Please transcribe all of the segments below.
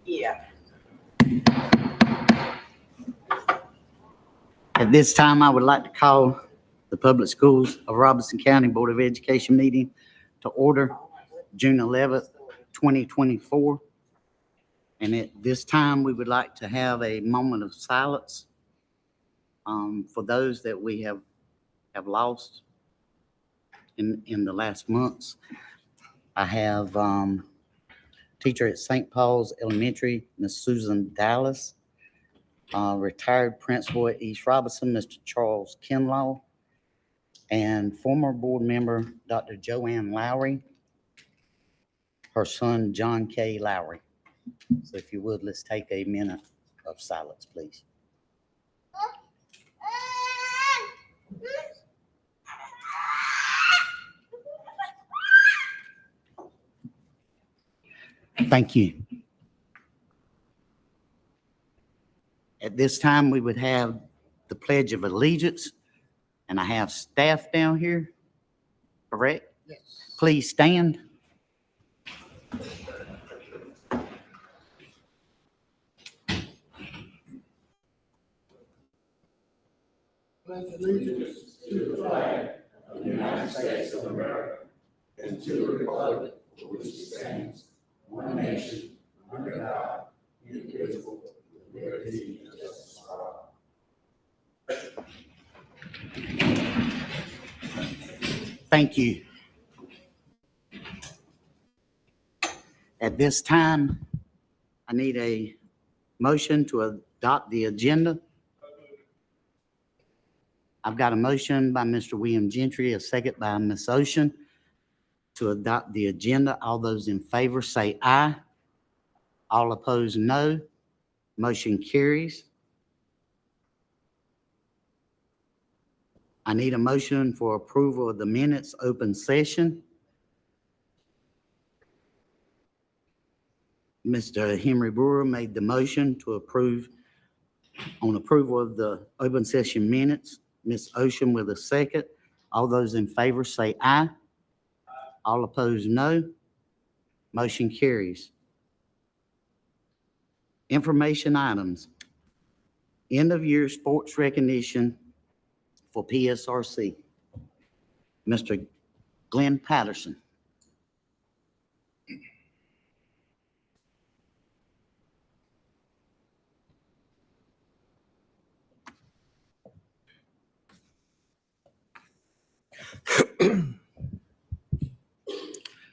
Yeah. At this time, I would like to call the Public Schools of Robeson County Board of Education meeting to order June 11th, 2024. And at this time, we would like to have a moment of silence for those that we have lost in the last months. I have teacher at St. Paul's Elementary, Miss Susan Dallas, retired principal at East Robeson, Mr. Charles Kinlaw, and former board member, Dr. Joanne Lowry, her son, John K. Lowry. So if you would, let's take a minute of silence, please. Thank you. At this time, we would have the Pledge of Allegiance, and I have staff down here, correct? Yes. Please stand. Pledge allegiance to the flag of the United States of America and to the republic for which it stands, one nation, under God, indivisible, with liberty and justice for all. Thank you. At this time, I need a motion to adopt the agenda. I've got a motion by Mr. William Gentry, a second by Ms. Ocean to adopt the agenda. All those in favor say aye. All opposed, no. Motion carries. I need a motion for approval of the minutes open session. Mr. Henry Brewer made the motion to approve on approval of the open session minutes. Ms. Ocean with a second. All those in favor say aye. All opposed, no. Motion carries. Information items. End of year sports recognition for PSRC. Mr. Glenn Patterson.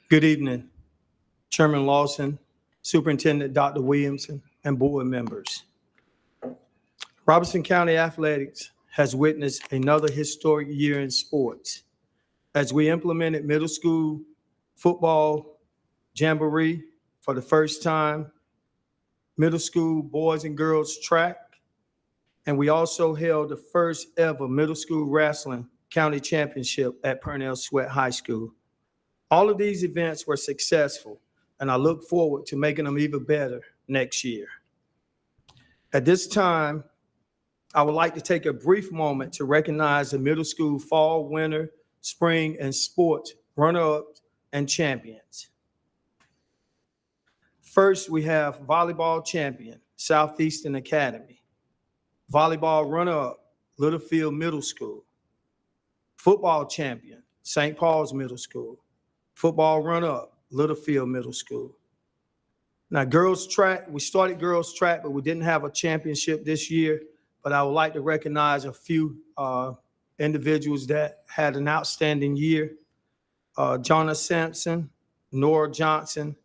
Good evening, Chairman Lawson, Superintendent Dr. Williamson, and board members. Robeson County Athletics has witnessed another historic year in sports as we implemented middle school football jamboree for the first time, middle school boys and girls track, and we also held the first ever middle school wrestling county championship at Purnell Sweat High School. All of these events were successful, and I look forward to making them even better next year. At this time, I would like to take a brief moment to recognize the middle school fall, winter, spring, and sports runner-ups and champions. First, we have volleyball champion, Southeastern Academy. Volleyball runner-up, Littlefield Middle School. Football champion, St. Paul's Middle School. Football runner-up, Littlefield Middle School. Now, girls track, we started girls track, but we didn't have a championship this year. But I would like to recognize a few individuals that had an outstanding year. Jonna Sampson, Nora Johnson,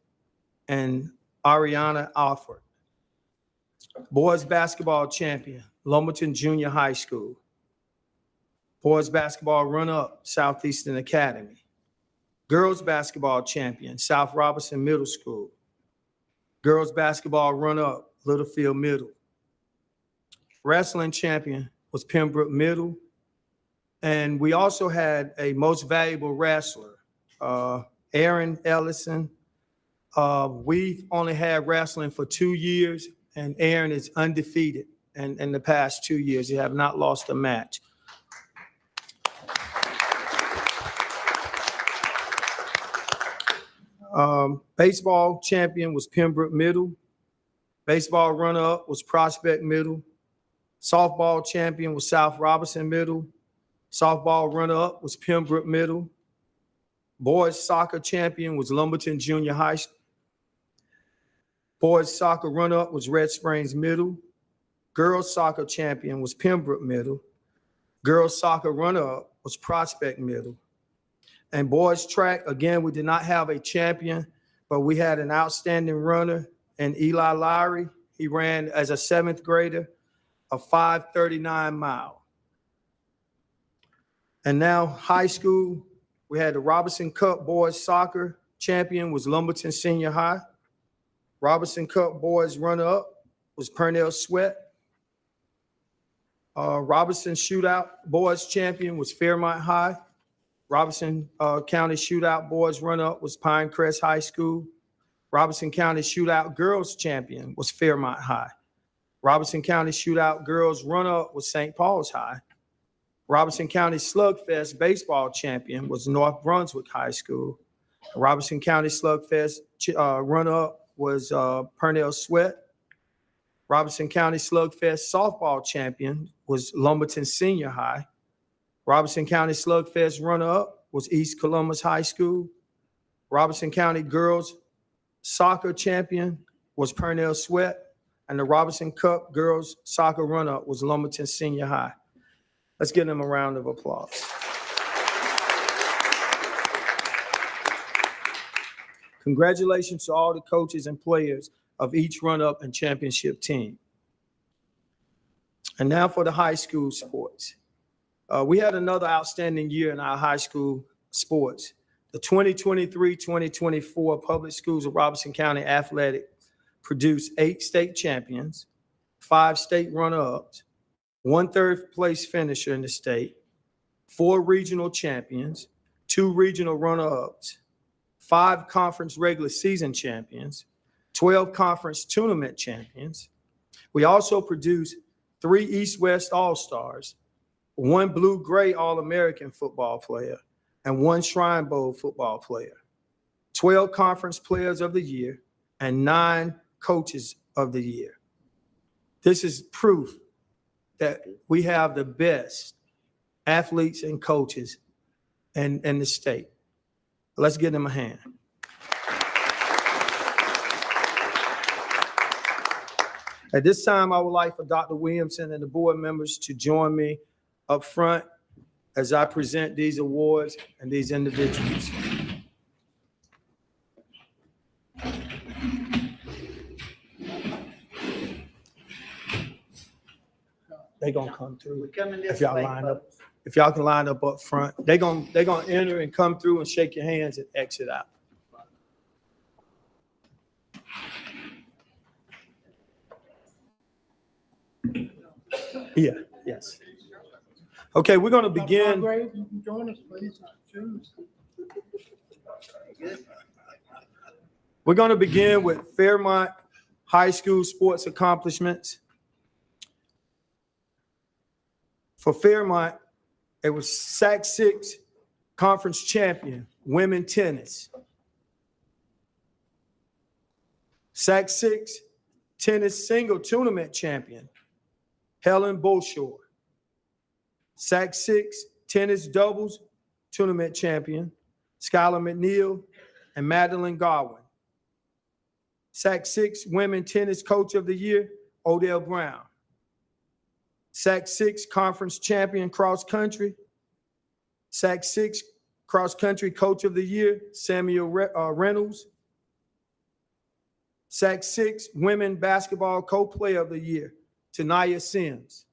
and Ariana Alford. Boys basketball champion, Lumberton Junior High School. Boys basketball runner-up, Southeastern Academy. Girls basketball champion, South Robeson Middle School. Girls basketball runner-up, Littlefield Middle. Wrestling champion was Pembroke Middle. And we also had a most valuable wrestler, Aaron Ellison. We've only had wrestling for 2 years, and Aaron is undefeated in the past 2 years. He have not lost a match. Baseball champion was Pembroke Middle. Baseball runner-up was Prospect Middle. Softball champion was South Robeson Middle. Softball runner-up was Pembroke Middle. Boys soccer champion was Lumberton Junior High. Boys soccer runner-up was Red Springs Middle. Girls soccer champion was Pembroke Middle. Girls soccer runner-up was Prospect Middle. And boys track, again, we did not have a champion, but we had an outstanding runner in Eli Lowry. He ran as a 7th grader a 5:39 mile. And now high school, we had the Robeson Cup boys soccer champion was Lumberton Senior High. Robeson Cup boys runner-up was Purnell Sweat. Robeson Shootout boys champion was Fairmont High. Robeson County Shootout boys runner-up was Pinecrest High School. Robeson County Shootout girls champion was Fairmont High. Robeson County Shootout girls runner-up was St. Paul's High. Robeson County Slugfest baseball champion was North Brunswick High School. Robeson County Slugfest runner-up was Purnell Sweat. Robeson County Slugfest softball champion was Lumberton Senior High. Robeson County Slugfest runner-up was East Columbus High School. Robeson County girls soccer champion was Purnell Sweat. And the Robeson Cup girls soccer runner-up was Lumberton Senior High. Let's give them a round of applause. Congratulations to all the coaches and players of each run-up and championship team. And now for the high school sports. We had another outstanding year in our high school sports. The 2023-2024 Public Schools of Robeson County Athletic produced 8 state champions, 5 state runner-ups, 1 third-place finisher in the state, 4 regional champions, 2 regional runner-ups, 5 conference regular season champions, 12 conference tournament champions. We also produced 3 East-West All-Stars, 1 Blue-Gray All-American football player, and 1 Shrine Bowl football player, 12 conference players of the year, and 9 coaches of the year. This is proof that we have the best athletes and coaches in the state. Let's give them a hand. At this time, I would like for Dr. Williamson and the board members to join me up front as I present these awards and these individuals. They gonna come through. If y'all line up, if y'all can line up front, they gonna enter and come through and shake your hands and exit out. Yeah, yes. Okay, we're gonna begin. Join us, please. We're gonna begin with Fairmont High School sports accomplishments. For Fairmont, it was SAC 6 conference champion, women tennis. SAC 6 tennis single tournament champion, Helen Beaushore. SAC 6 tennis doubles tournament champion, Skylar McNeil and Madeline Godwin. SAC 6 women tennis coach of the year, Odell Brown. SAC 6 conference champion cross country, SAC 6 cross country coach of the year, Samuel Reynolds. SAC 6 women basketball co-player of the year, Tanaya Sims.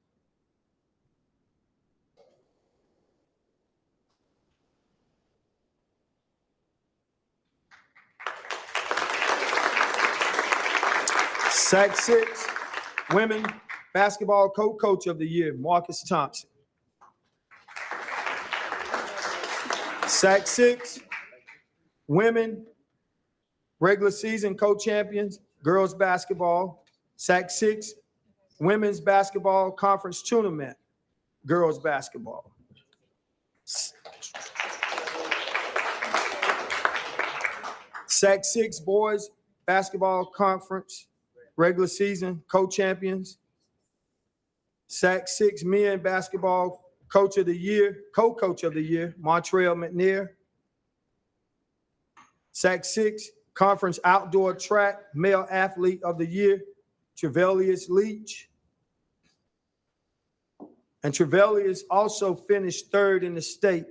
SAC 6 women basketball co-coach of the year, Marcus Thompson. SAC 6 women regular season co-champions, girls basketball. SAC 6 women's basketball conference tournament, girls basketball. SAC 6 boys basketball conference regular season co-champions. SAC 6 men basketball coach of the year, co-coach of the year, Montrell McNair. SAC 6 conference outdoor track male athlete of the year, Trevelius Leach. And Trevelius also finished third in the state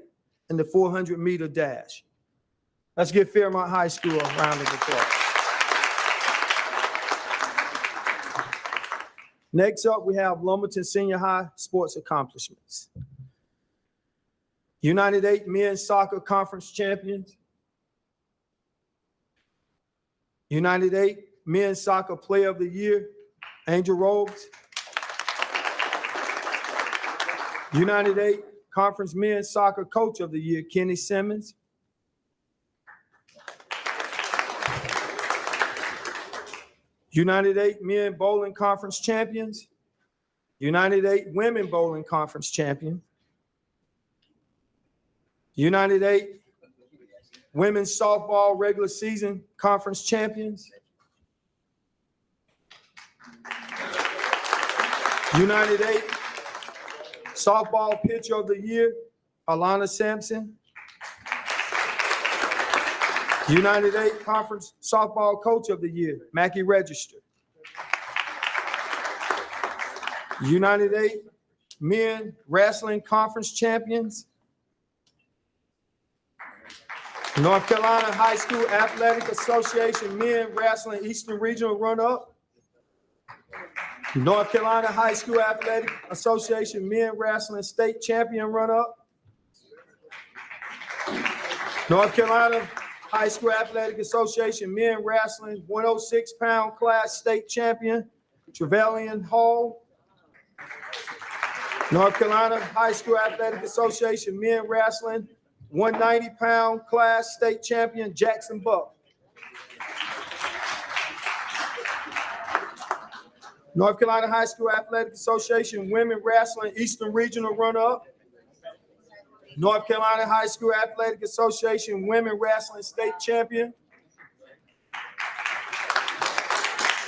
in the 400-meter dash. Let's give Fairmont High School a round of applause. Next up, we have Lumberton Senior High sports accomplishments. United 8 men's soccer conference champions. United 8 men's soccer player of the year, Angel Robes. United 8 conference men's soccer coach of the year, Kenny Simmons. United 8 men bowling conference champions. United 8 women bowling conference champion. United 8 women's softball regular season conference champions. United 8 softball pitcher of the year, Alana Sampson. United 8 conference softball coach of the year, Mackie Register. United 8 men wrestling conference champions. North Carolina High School Athletic Association men wrestling Eastern Regional runner-up. North Carolina High School Athletic Association men wrestling state champion runner-up. North Carolina High School Athletic Association men wrestling 106-pound class state champion, Trevelyan Hall. North Carolina High School Athletic Association men wrestling 190-pound class state champion, Jackson Buck. North Carolina High School Athletic Association women wrestling Eastern Regional runner-up. North Carolina High School Athletic Association women wrestling state champion.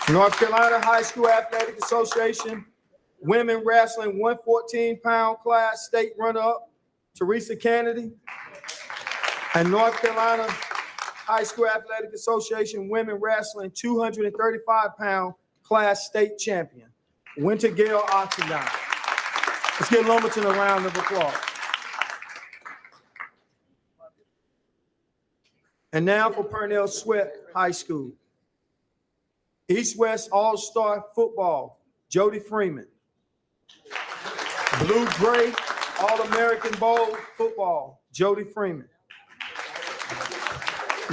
North Carolina High School Athletic Association women wrestling 114-pound class state runner-up, Teresa Kennedy. And North Carolina High School Athletic Association women wrestling 235-pound class state champion, Winter Gale Oxendine. Let's give Lumberton a round of applause. And now for Purnell Sweat High School. East-West All-Star Football, Jody Freeman. Blue-Gray All-American Bowl Football, Jody Freeman.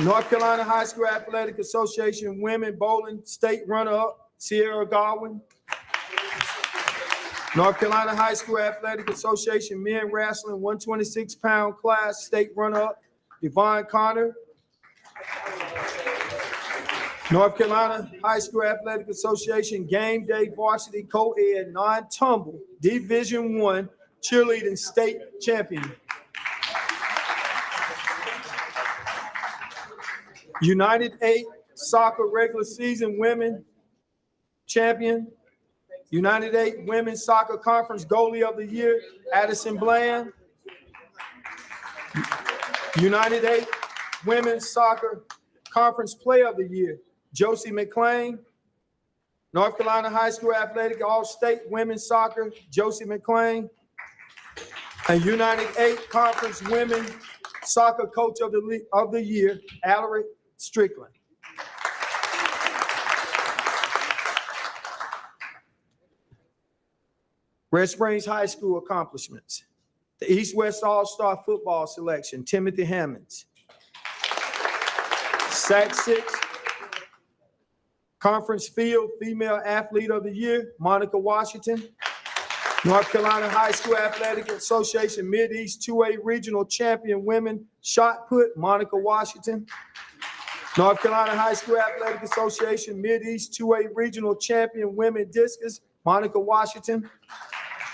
North Carolina High School Athletic Association Women Bowling State Runner-Up, Sierra Godwin. North Carolina High School Athletic Association Men Wrestling 126-pound class State Runner-Up, Devon Connor. North Carolina High School Athletic Association Game Day Varsity Co-Ed Non-Tumble Division I Cheerleading State Champion. United 8 Soccer Regular Season Women Champion. United 8 Women's Soccer Conference Goalie of the Year, Addison Bland. United 8 Women's Soccer Conference Player of the Year, Josie McClain. North Carolina High School Athletic All-State Women's Soccer, Josie McClain. And United 8 Conference Women Soccer Coach of the Year, Alaric Strickland. Red Springs High School accomplishments. The East-West All-Star Football Selection, Timothy Hammonds. SAC 6 Conference Field Female Athlete of the Year, Monica Washington. North Carolina High School Athletic Association Mid-East 2A Regional Champion Women Shot Put, Monica Washington. North Carolina High School Athletic Association Mid-East 2A Regional Champion Women Discus, Monica Washington.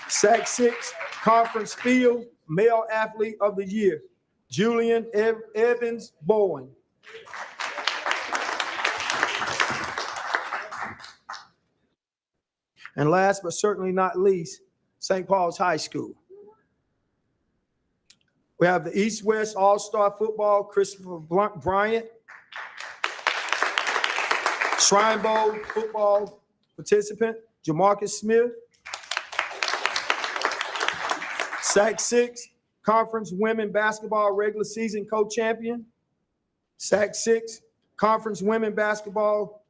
SAC 6 Conference Field Male Athlete of the Year, Julian Evans Bowen. And last but certainly not least, St. Paul's High School. We have the East-West All-Star Football, Christopher Bryant. Shrine Bowl football participant, Jamarcus Smith. SAC 6 Conference Women Basketball Regular Season Co-Champion. SAC 6 Conference Women Basketball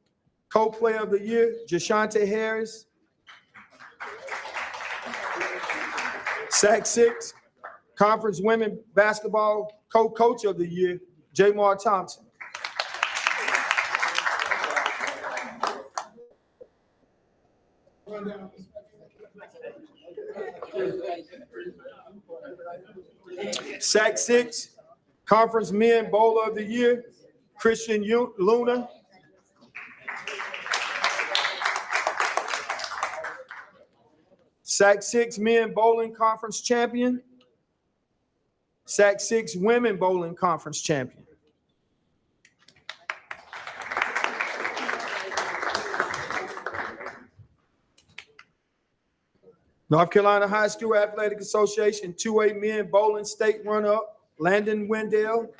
Co-Player of the Year, Jashante Harris. SAC 6 Conference Women Basketball Co-Coach of the Year, Jamar Thompson. SAC 6 Conference Men Bowler of the Year, Christian Luna. SAC 6 Men Bowling Conference Champion, SAC 6 Women Bowling Conference Champion. North Carolina High School Athletic Association 2A Men Bowling State Runner-Up, Landon Wendell.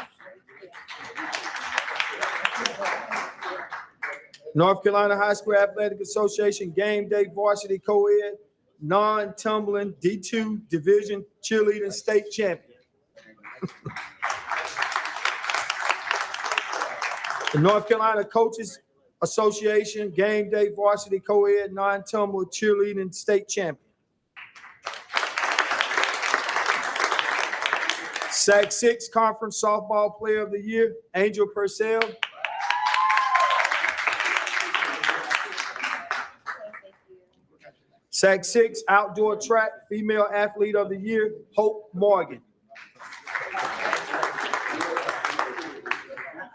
North Carolina High School Athletic Association Game Day Varsity Co-Ed Non-Tumbling D2 Division Cheerleading State Champion. The North Carolina Coaches Association Game Day Varsity Co-Ed Non-Tumbler Cheerleading State Champion. SAC 6 Conference Softball Player of the Year, Angel Purcell. SAC 6 Outdoor Track Female Athlete of the Year, Hope Morgan.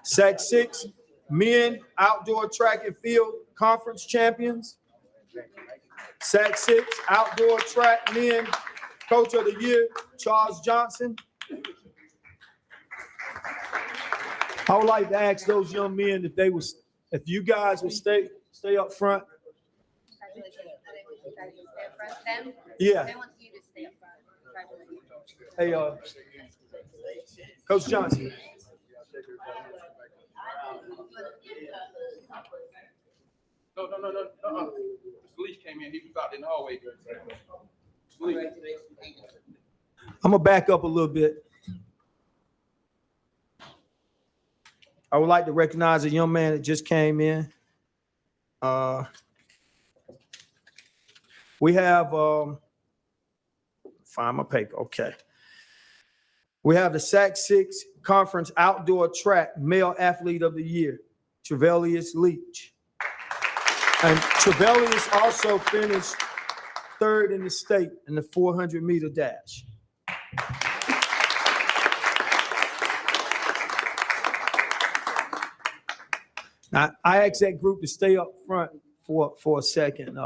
SAC 6 Men Outdoor Track and Field Conference Champions. SAC 6 Outdoor Track Men Coach of the Year, Charles Johnson. I would like to ask those young men if you guys would stay up front. Yeah. They want you to stay up front. Hey, Coach Johnson. No. Mr. Leach came in. He was out in the hallway. I'm gonna back up a little bit. I would like to recognize a young man that just came in. We have, find my paper, okay. We have the SAC 6 Conference Outdoor Track Male Athlete of the Year, Trevelius Leach. And Trevelius also finished third in the state in the 400-meter dash. Now, I asked that group to stay up front for a second.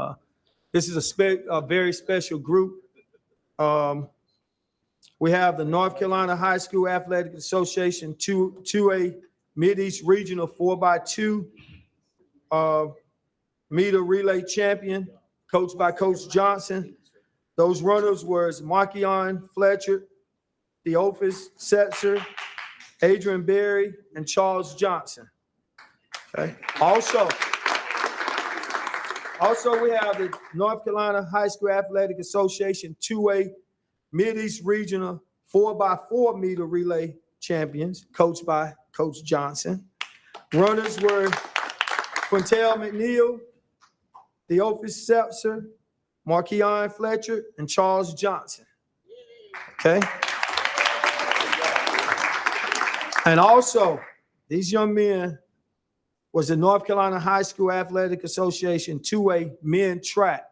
This is a very special group. We have the North Carolina High School Athletic Association 2A Mid-East Regional 4x2 meter relay champion, coached by Coach Johnson. Those runners were Markion Fletcher, Theophis Setzer, Adrian Berry, and Charles Johnson. Okay. Also, we have the North Carolina High School Athletic Association 2A Mid-East Regional 4x4 meter relay champions, coached by Coach Johnson. Runners were Quintel McNeil, Theophis Setzer, Markion Fletcher, and Charles Johnson. Okay. And also, these young men was the North Carolina High School Athletic Association 2A men track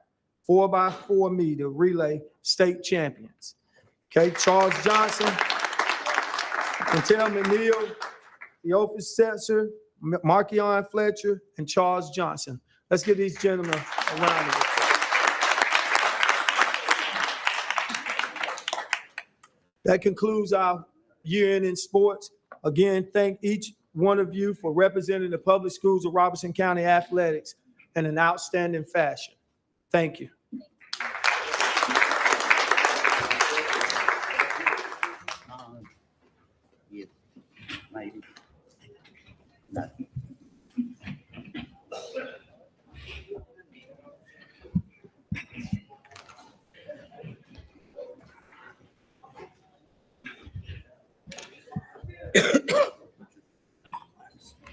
4x4 meter relay state champions. Okay, Charles Johnson, Quintel McNeil, Theophis Setzer, Markion Fletcher, and Charles Johnson. Let's give these gentlemen a round of applause. That concludes our year in sports. Again, thank each one of you for representing the public schools of Robeson County athletics in an outstanding fashion. Thank you. Yeah, maybe. No.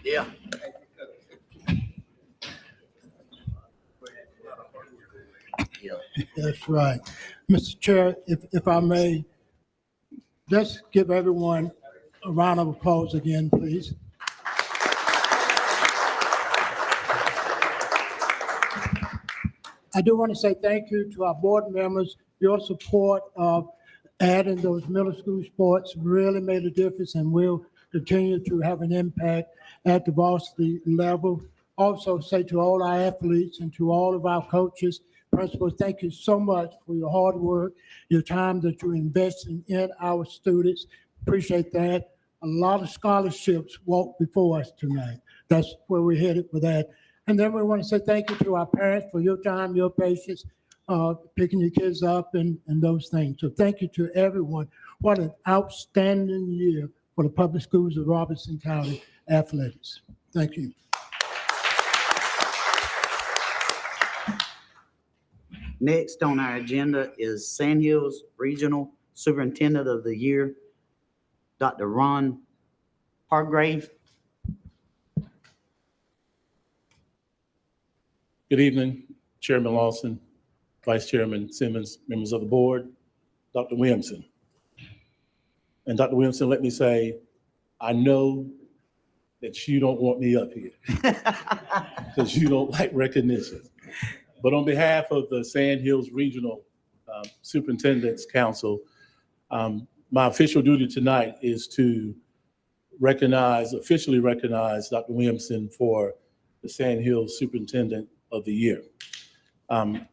Yeah. That's right. Mr. Chair, if I may, let's give everyone a round of applause again, please. I do want to say thank you to our board members. Your support of adding those middle school sports really made a difference and will continue to have an impact at the varsity level. Also say to all our athletes and to all of our coaches, principals, thank you so much for your hard work, your time that you're investing in our students. Appreciate that. A lot of scholarships walked before us tonight. That's where we're headed with that. And then we want to say thank you to our parents for your time, your patience, picking your kids up and those things. So thank you to everyone. What an outstanding year for the public schools of Robeson County athletics. Thank you. Next on our agenda is Sandhills Regional Superintendent of the Year, Dr. Ron Hargrave. Good evening, Chairman Lawson, Vice Chairman Simmons, members of the board, Dr. Williamson. And Dr. Williamson, let me say, I know that you don't want me up here because you don't like recognition. But on behalf of the Sandhills Regional Superintendent's Council, my official duty tonight is to officially recognize Dr. Williamson for the Sandhills Superintendent of the Year. Good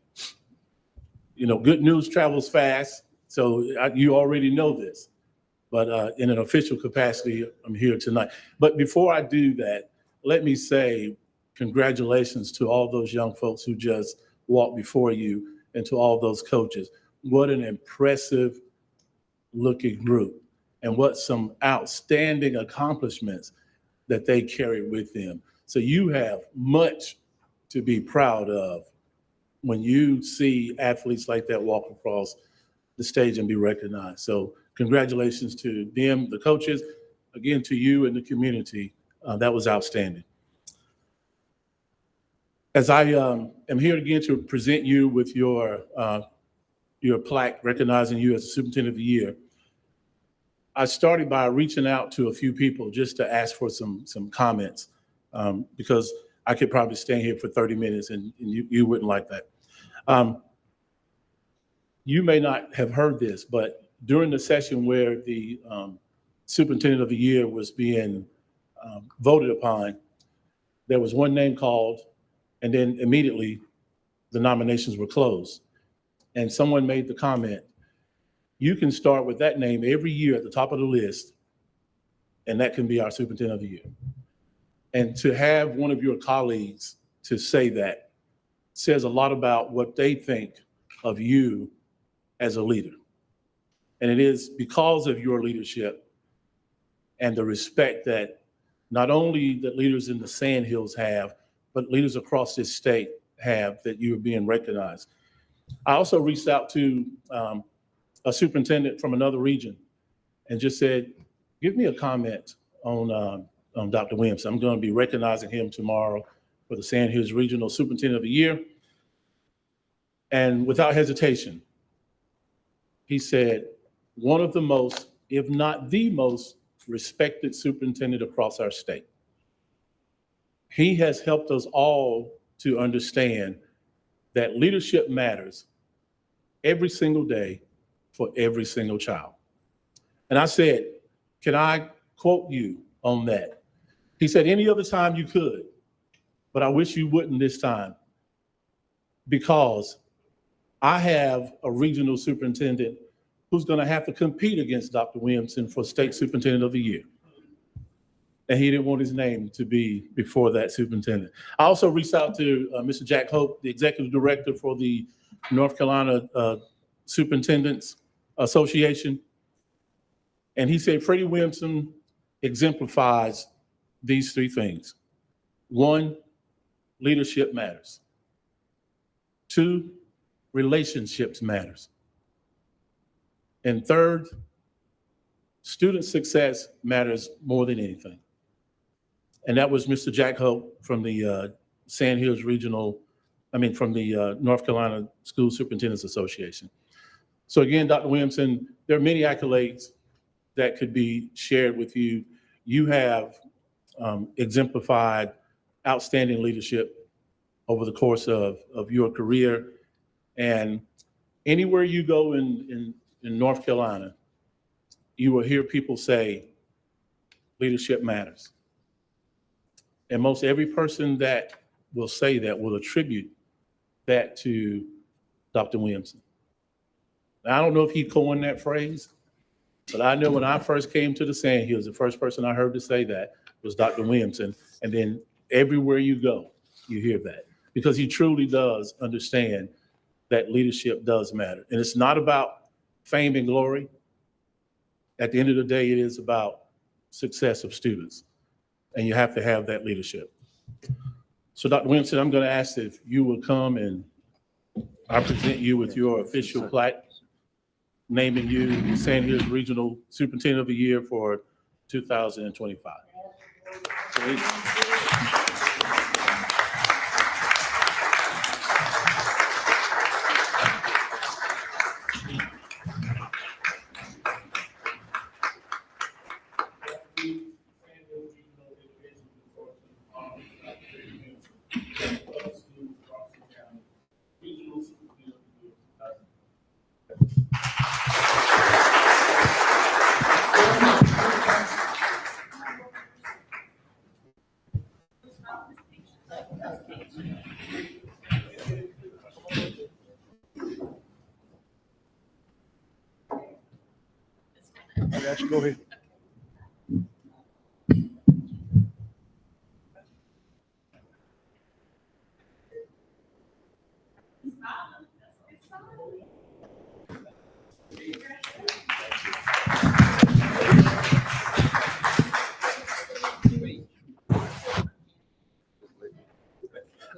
news travels fast, so you already know this, but in an official capacity, I'm here tonight. But before I do that, let me say congratulations to all those young folks who just walked before you and to all those coaches. What an impressive looking group and what some outstanding accomplishments that they carry with them. So you have much to be proud of when you see athletes like that walk across the stage and be recognized. So congratulations to them, the coaches, again, to you and the community. That was outstanding. As I am here again to present you with your plaque recognizing you as the Superintendent of the Year, I started by reaching out to a few people just to ask for some comments because I could probably stand here for 30 minutes and you wouldn't like that. You may not have heard this, but during the session where the Superintendent of the Year was being voted upon, there was one name called, and then immediately the nominations were closed. And someone made the comment, you can start with that name every year at the top of the list, and that can be our Superintendent of the Year. And to have one of your colleagues to say that says a lot about what they think of you as a leader. And it is because of your leadership and the respect that not only the leaders in the Sandhills have, but leaders across this state have, that you are being recognized. I also reached out to a superintendent from another region and just said, give me a comment on Dr. Williamson. I'm going to be recognizing him tomorrow for the Sandhills Regional Superintendent of the Year. And without hesitation, he said, one of the most, if not the most, respected superintendent across our state. He has helped us all to understand that leadership matters every single day for every single child. And I said, can I quote you on that? He said, any other time you could, but I wish you wouldn't this time, because I have a regional superintendent who's going to have to compete against Dr. Williamson for State Superintendent of the Year. and he didn't want his name to be before that superintendent. I also reached out to Mr. Jack Hope, the executive director for the North Carolina Superintendents Association, and he said Freddie Williamson exemplifies these three things. One, leadership matters. Two, relationships matters. And third, student success matters more than anything. And that was Mr. Jack Hope from the Sand Hills from the North Carolina School Superintendents Association. So again, Dr. Williamson, there are many accolades that could be shared with you. You have exemplified outstanding leadership over the course of your career. And anywhere you go in North Carolina, you will hear people say, leadership matters. And most every person that will say that will attribute that to Dr. Williamson. Now, I don't know if he coined that phrase, but I know when I first came to the Sand Hills, the first person I heard to say that was Dr. Williamson. And then everywhere you go, you hear that, because he truly does understand that leadership does matter. And it's not about fame and glory. At the end of the day, it is about success of students. And you have to have that leadership. So Dr. Williamson, I'm going to ask if you will come and I present you with your official plaque naming you the Sand Hills Regional Superintendent of the Year for 2025. Go ahead.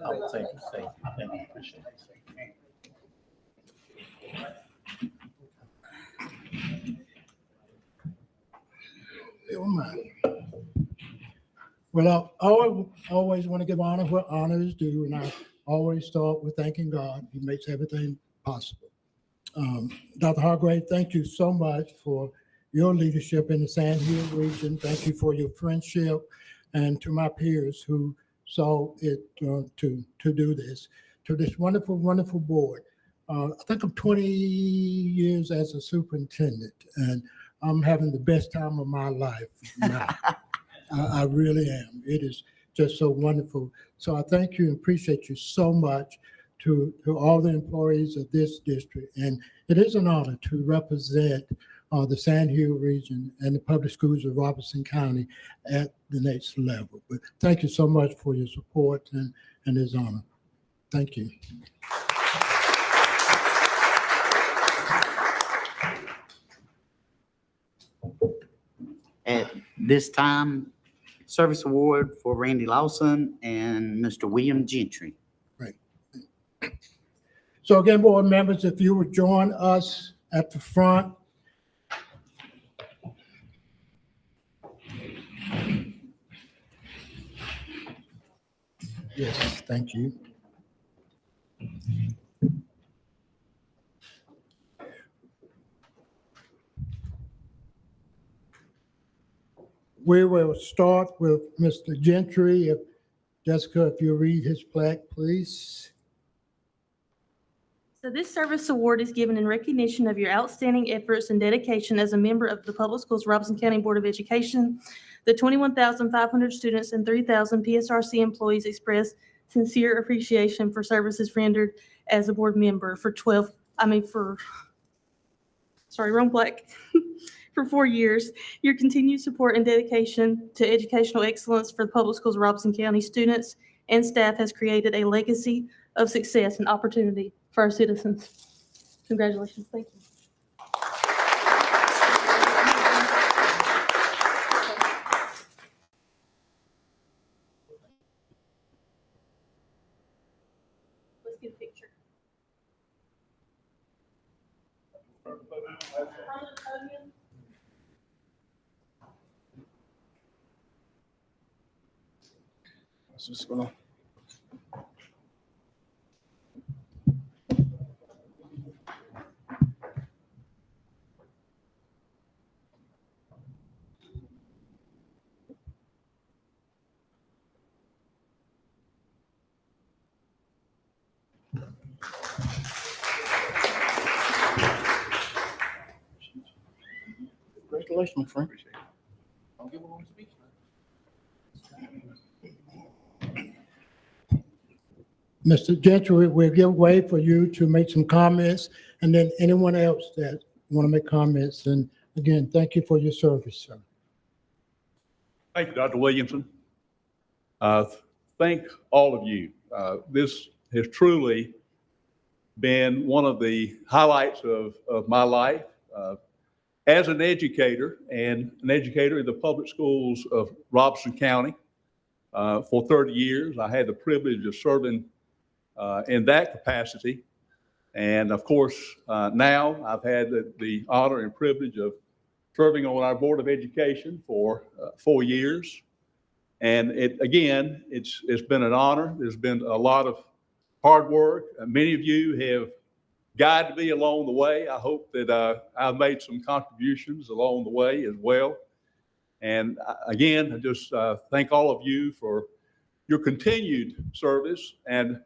Oh, thank you, appreciate it. Well, I always want to give honor where honor is due, and I always start with thanking God. He makes everything possible. Dr. Hargrave, thank you so much for your leadership in the Sand Hill region. Thank you for your friendship, and to my peers who saw it to do this, to this wonderful, wonderful board. I think I'm 20 years as a superintendent, and I'm having the best time of my life now. I really am. It is just so wonderful. So I thank you and appreciate you so much to all the employees of this district. And it is an honor to represent the Sand Hill region and the public schools of Robeson County at the next level. But thank you so much for your support and this honor. Thank you. At this time, service award for Randy Lawson and Mr. William Gentry. Right. So again, board members, if you would join us at the front. Yes, thank you. We will start with Mr. Gentry. Jessica, if you read his plaque, please. So this service award is given in recognition of your outstanding efforts and dedication as a member of the Public Schools Robeson County Board of Education. The 21,500 students and 3,000 PSRC employees express sincere appreciation for services rendered as a board member for wrong plaque. for 4 years. Your continued support and dedication to educational excellence for the public schools of Robeson County students and staff has created a legacy of success and opportunity for our citizens. Congratulations. Thank you. Let's get a picture. That's just gonna. Congratulations, my friend. Appreciate it. Don't give a long speech, man. Mr. Gentry, we'll give way for you to make some comments, and then anyone else that want to make comments. And again, thank you for your service, sir. Thank you, Dr. Williamson. Thank all of you. This has truly been one of the highlights of my life. As an educator and an educator in the public schools of Robeson County for 30 years, I had the privilege of serving in that capacity. And of course, now I've had the honor and privilege of serving on our Board of Education for 4 years. And it's been an honor. There's been a lot of hard work. Many of you have guided me along the way. I hope that I've made some contributions along the way as well. And again, I just thank all of you for your continued service, and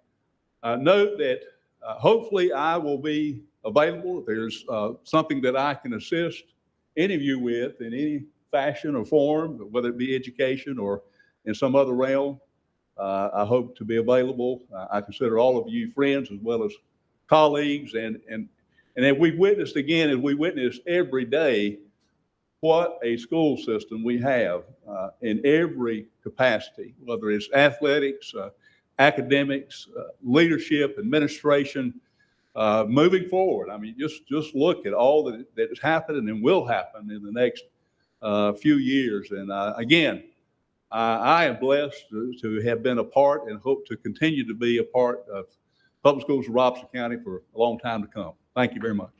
note that hopefully I will be available if there's something that I can assist any of you with in any fashion or form, whether it be education or in some other realm. I hope to be available. I consider all of you friends as well as colleagues, and as we witnessed again, as we witness every day, what a school system we have in every capacity, whether it's athletics, academics, leadership, administration, moving forward. I mean, just look at all that has happened and will happen in the next few years. And again, I am blessed to have been a part and hope to continue to be a part of public schools of Robeson County for a long time to come. Thank you very much.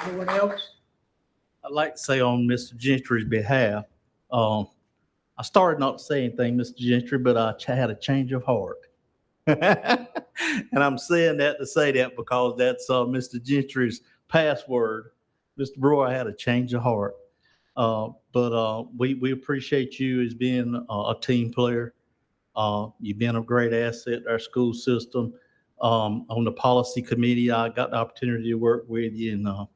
Anyone else? I'd like to say on Mr. Gentry's behalf, I started not to say anything, Mr. Gentry, but I had a change of heart. And I'm saying that to say that because that's Mr. Gentry's password. Mr. Brewer, I had a change of heart. But we appreciate you as being a team player. You've been a great asset to our school system. On the policy committee, I got the opportunity to work with you,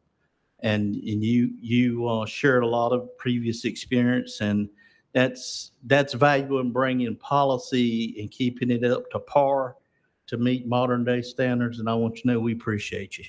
and you shared a lot of previous experience, and that's valuable in bringing policy and keeping it up to par to meet modern day standards. And I want you to know we appreciate you.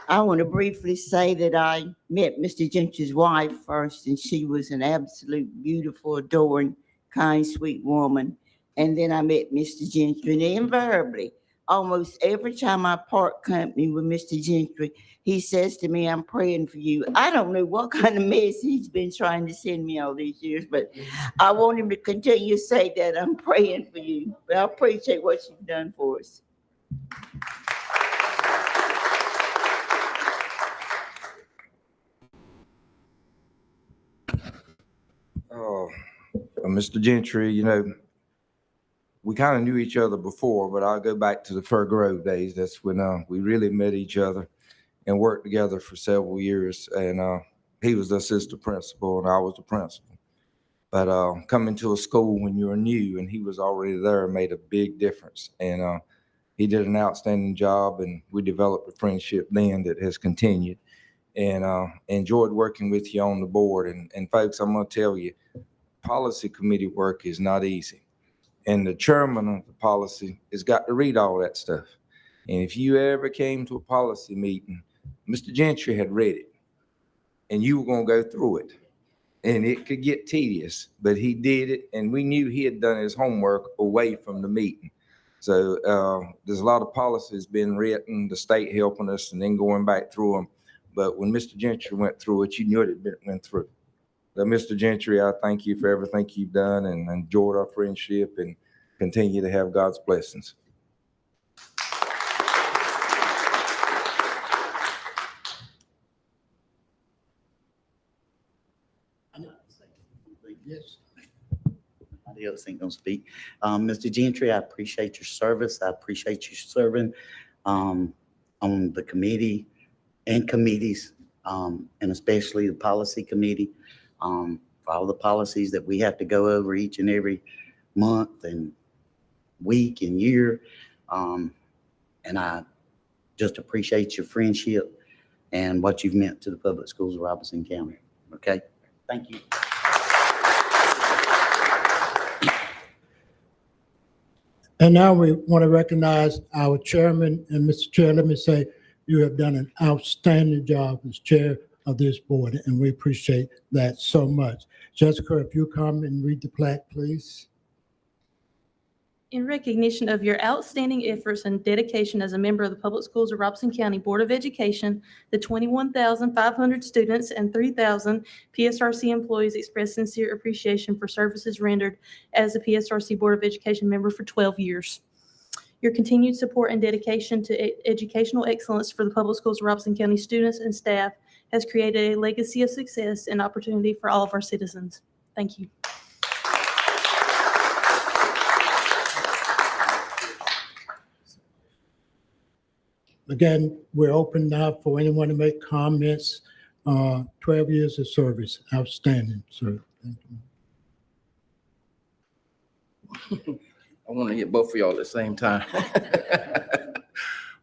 I want to briefly say that I met Mr. Gentry's wife first, and she was an absolute beautiful, adoring, kind, sweet woman. And then I met Mr. Gentry, and invariably, almost every time I part company with Mr. Gentry, he says to me, "I'm praying for you." I don't know what kind of mess he's been trying to send me all these years, but I want him to continue to say that I'm praying for you. But I appreciate what you've done for us. Mr. Gentry, you know, we kind of knew each other before, but I'll go back to the Fir Grove days. That's when we really met each other and worked together for several years. And he was the assistant principal and I was the principal. But coming to a school when you were new and he was already there made a big difference. And he did an outstanding job, and we developed a friendship then that has continued. And enjoyed working with you on the board. And folks, I'm going to tell you, policy committee work is not easy. And the chairman of the policy has got to read all that stuff. And if you ever came to a policy meeting, Mr. Gentry had read it, and you were gonna go through it. And it could get tedious, but he did it, and we knew he had done his homework away from the meeting. So there's a lot of policies being written, the state helping us, and then going back through them. But when Mr. Gentry went through it, you knew it went through. So Mr. Gentry, I thank you for everything you've done and enjoyed our friendship and continue to have God's blessings. Yes. Nobody else ain't gonna speak. Mr. Gentry, I appreciate your service. I appreciate you serving on the committee and committees, and especially the policy committee, for all the policies that we have to go over each and every month and week and year. And I just appreciate your friendship and what you've meant to the public schools of Robeson County. Okay, thank you. And now we want to recognize our chairman. And Mr. Chair, let me say, you have done an outstanding job as chair of this board, and we appreciate that so much. Jessica, if you come and read the plaque, please. In recognition of your outstanding efforts and dedication as a member of the Public Schools of Robeson County Board of Education, the 21,500 students and 3,000 PSRC employees express sincere appreciation for services rendered as a PSRC Board of Education member for 12 years. Your continued support and dedication to educational excellence for the Public Schools of Robeson County students and staff has created a legacy of success and opportunity for all of our citizens. Thank you. Again, we're open now for anyone to make comments. 12 years of service, outstanding, sir. Thank you. I want to get both of y'all at the same time.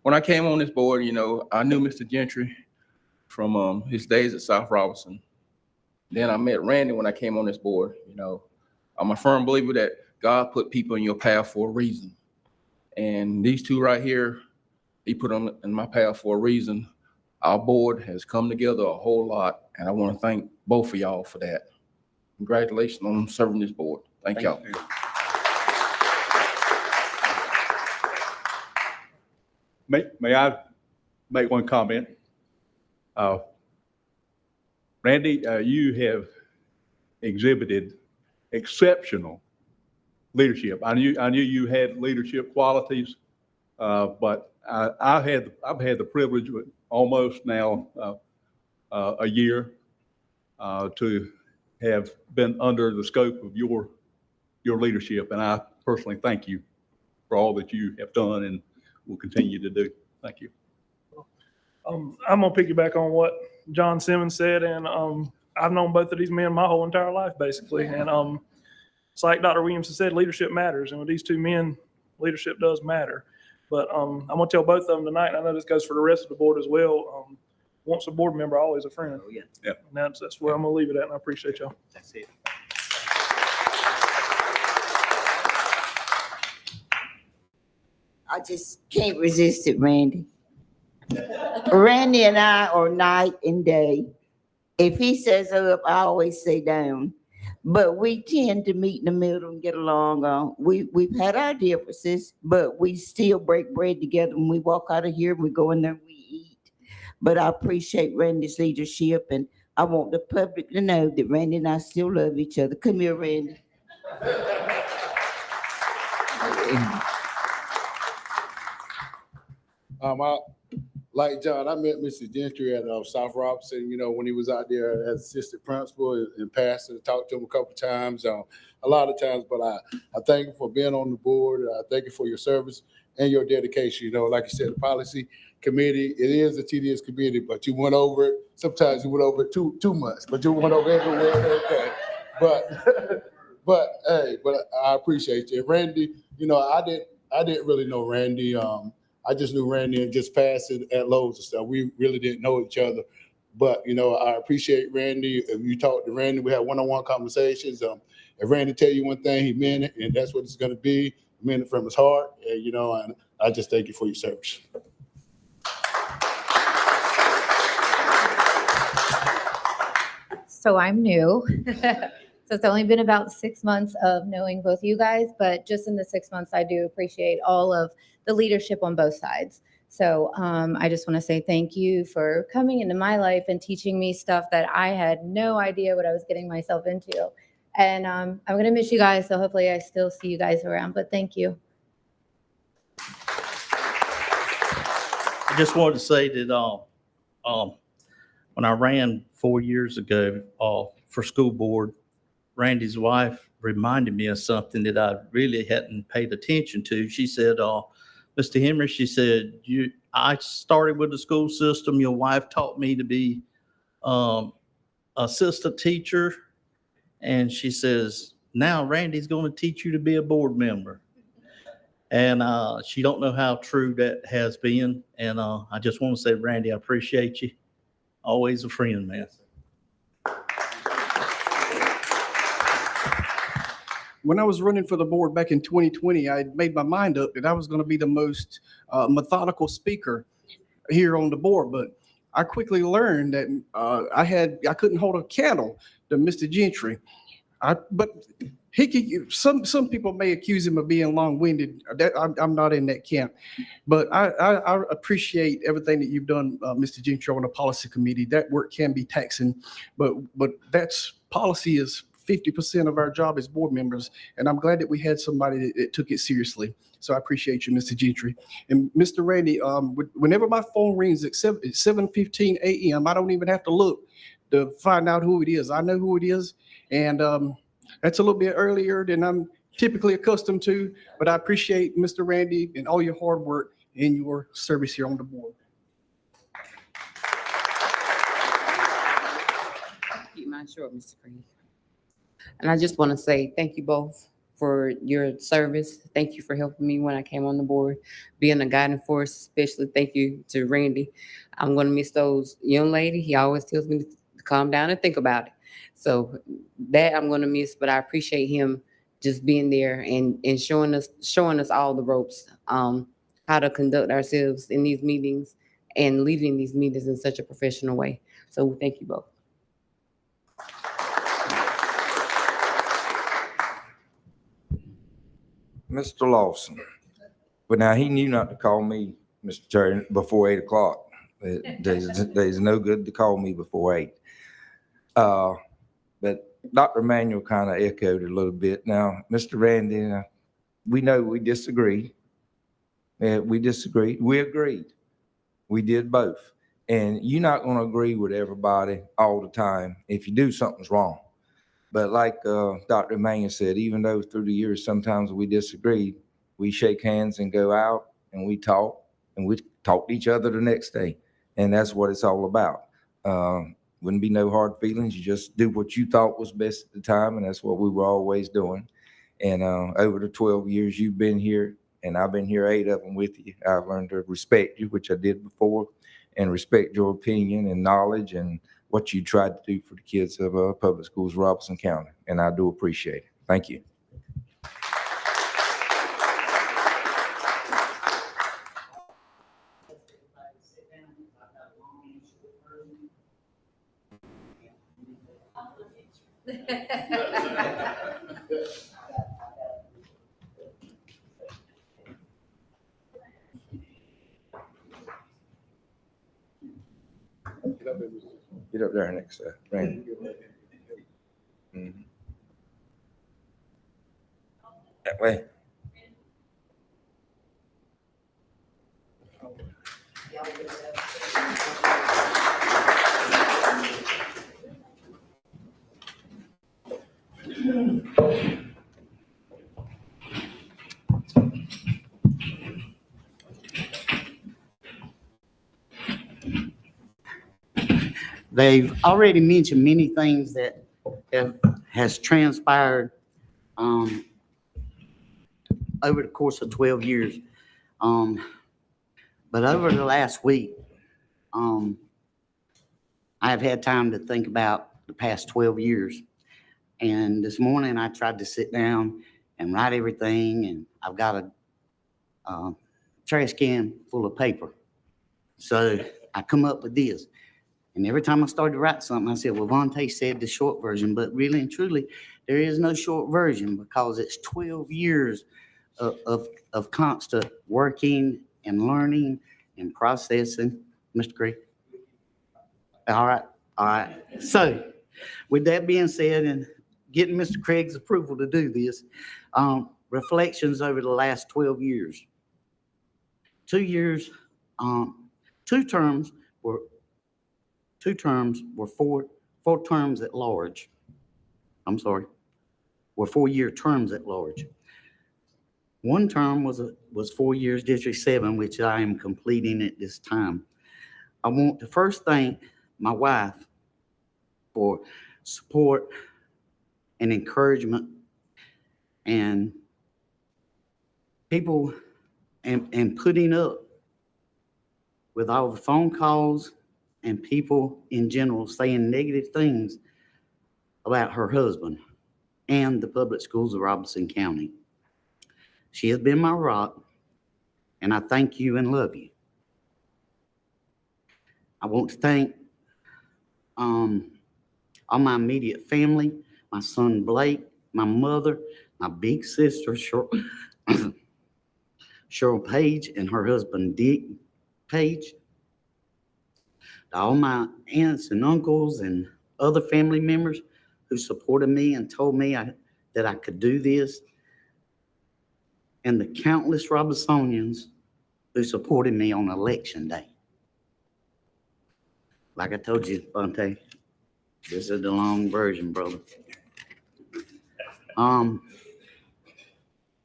When I came on this board, you know, I knew Mr. Gentry from his days at South Robeson. Then I met Randy when I came on this board. You know, I'm a firm believer that God put people in your path for a reason. And these two right here, he put them in my path for a reason. Our board has come together a whole lot, and I want to thank both of y'all for that. Congratulations on serving this board. Thank y'all. May I make one comment? Randy, you have exhibited exceptional leadership. I knew you had leadership qualities, but I've had the privilege of almost now a year to have been under the scope of your leadership, and I personally thank you for all that you have done and will continue to do. Thank you. I'm gonna piggyback on what John Simmons said, and I've known both of these men my whole entire life, basically. And it's like Dr. Williamson said, leadership matters, and with these two men, leadership does matter. But I'm gonna tell both of them tonight, and I know this goes for the rest of the board as well. Once a board member, always a friend. Oh, yeah. Yeah. And that's where I'm gonna leave it at, and I appreciate y'all. That's it. I just can't resist it, Randy. Randy and I are night and day. If he says up, I always say down. But we tend to meet in the middle and get along. We've had our differences, but we still break bread together. When we walk out of here, we go in there and we eat. But I appreciate Randy's leadership, and I want the public to know that Randy and I still love each other. Come here, Randy. Like John, I met Mr. Gentry at South Robeson, you know, when he was out there as assistant principal and pastor. Talked to him a couple of times, a lot of times, but I thank you for being on the board. I thank you for your service and your dedication. You know, like you said, the policy committee, it is a tedious committee, but you went over it. Sometimes you went over it too much, but you went over everywhere. Okay. But I appreciate you. Randy, you know, I didn't really know Randy. I just knew Randy and just passed it at Lowe's and stuff. We really didn't know each other. But, you know, I appreciate Randy. If you talk to Randy, we had one-on-one conversations. if Randy tell you one thing, he meant it, and that's what it's gonna be. He meant it from his heart, and and I just thank you for your service. So I'm new. So it's only been about 6 months of knowing both you guys, but just in the 6 months, I do appreciate all of the leadership on both sides. So I just want to say thank you for coming into my life and teaching me stuff that I had no idea what I was getting myself into. And I'm going to miss you guys, so hopefully I still see you guys around, but thank you. I just wanted to say that when I ran 4 years ago for school board, Randy's wife reminded me of something that I really hadn't paid attention to. She said, Mr. Henry, she said, I started with the school system. Your wife taught me to be assistant teacher. And she says, now Randy's going to teach you to be a board member. And she don't know how true that has been. And I just want to say, Randy, I appreciate you. Always a friend, man. When I was running for the board back in 2020, I made my mind up that I was going to be the most methodical speaker here on the board. But I quickly learned that I couldn't hold a candle to Mr. Gentry. But some people may accuse him of being long-winded. I'm not in that camp. But I appreciate everything that you've done, Mr. Gentry, on the policy committee. That work can be taxing, but policy is 50% of our job as board members, and I'm glad that we had somebody that took it seriously. So I appreciate you, Mr. Gentry. And Mr. Randy, whenever my phone rings at 7:15 a.m., I don't even have to look to find out who it is. I know who it is, and that's a little bit earlier than I'm typically accustomed to, but I appreciate Mr. Randy and all your hard work and your service here on the board. Keep mine short, Mr. Creed. And I just want to say thank you both for your service. Thank you for helping me when I came on the board, being a guiding force, especially thank you to Randy. I'm going to miss those young lady. He always tells me to calm down and think about it. So that I'm going to miss, but I appreciate him just being there and showing us all the ropes, how to conduct ourselves in these meetings and leading these meetings in such a professional way. So thank you both. Mr. Lawson. But now he knew not to call me, Mr. Chair, before 8 o'clock. There's no good to call me before 8. But Dr. Manuel kind of echoed a little bit. Now, Mr. Randy, we know we disagreed. We disagreed. We agreed. We did both. And you're not going to agree with everybody all the time. If you do, something's wrong. But like Dr. Manuel said, even though through the years sometimes we disagreed, we shake hands and go out and we talk to each other the next day. And that's what it's all about. Wouldn't be no hard feelings. You just do what you thought was best at the time, and that's what we were always doing. And over the 12 years you've been here, and I've been here 8 of them with you, I've learned to respect you, which I did before, and respect your opinion and knowledge and what you tried to do for the kids of public schools, Robeson County. And I do appreciate it. Thank you. Get up there next to Randy. That way. They've already mentioned many things that has transpired over the course of 12 years. But over the last week, I have had time to think about the past 12 years. And this morning I tried to sit down and write everything, and I've got a trash can full of paper. So I come up with this. And every time I started to write something, I said, well, Vontae said the short version, but really and truly, there is no short version because it's 12 years of constant working and learning and processing. Mr. Craig? All right. So with that being said, and getting Mr. Craig's approval to do this, reflections over the last 12 years. 2 years, two terms were four terms at large. I'm sorry, were 4-year terms at large. One term was 4 years, District 7, which I am completing at this time. I want to first thank my wife for support and encouragement and people and putting up with all the phone calls and people in general saying negative things about her husband and the public schools of Robeson County. She has been my rock, and I thank you and love you. I want to thank all my immediate family, my son Blake, my mother, my big sister Cheryl Page, and her husband Dick Page, all my aunts and uncles and other family members who supported me and told me that I could do this, and the countless Robesonians who supported me on election day. Like I told you, Bunte, this is the long version, brother.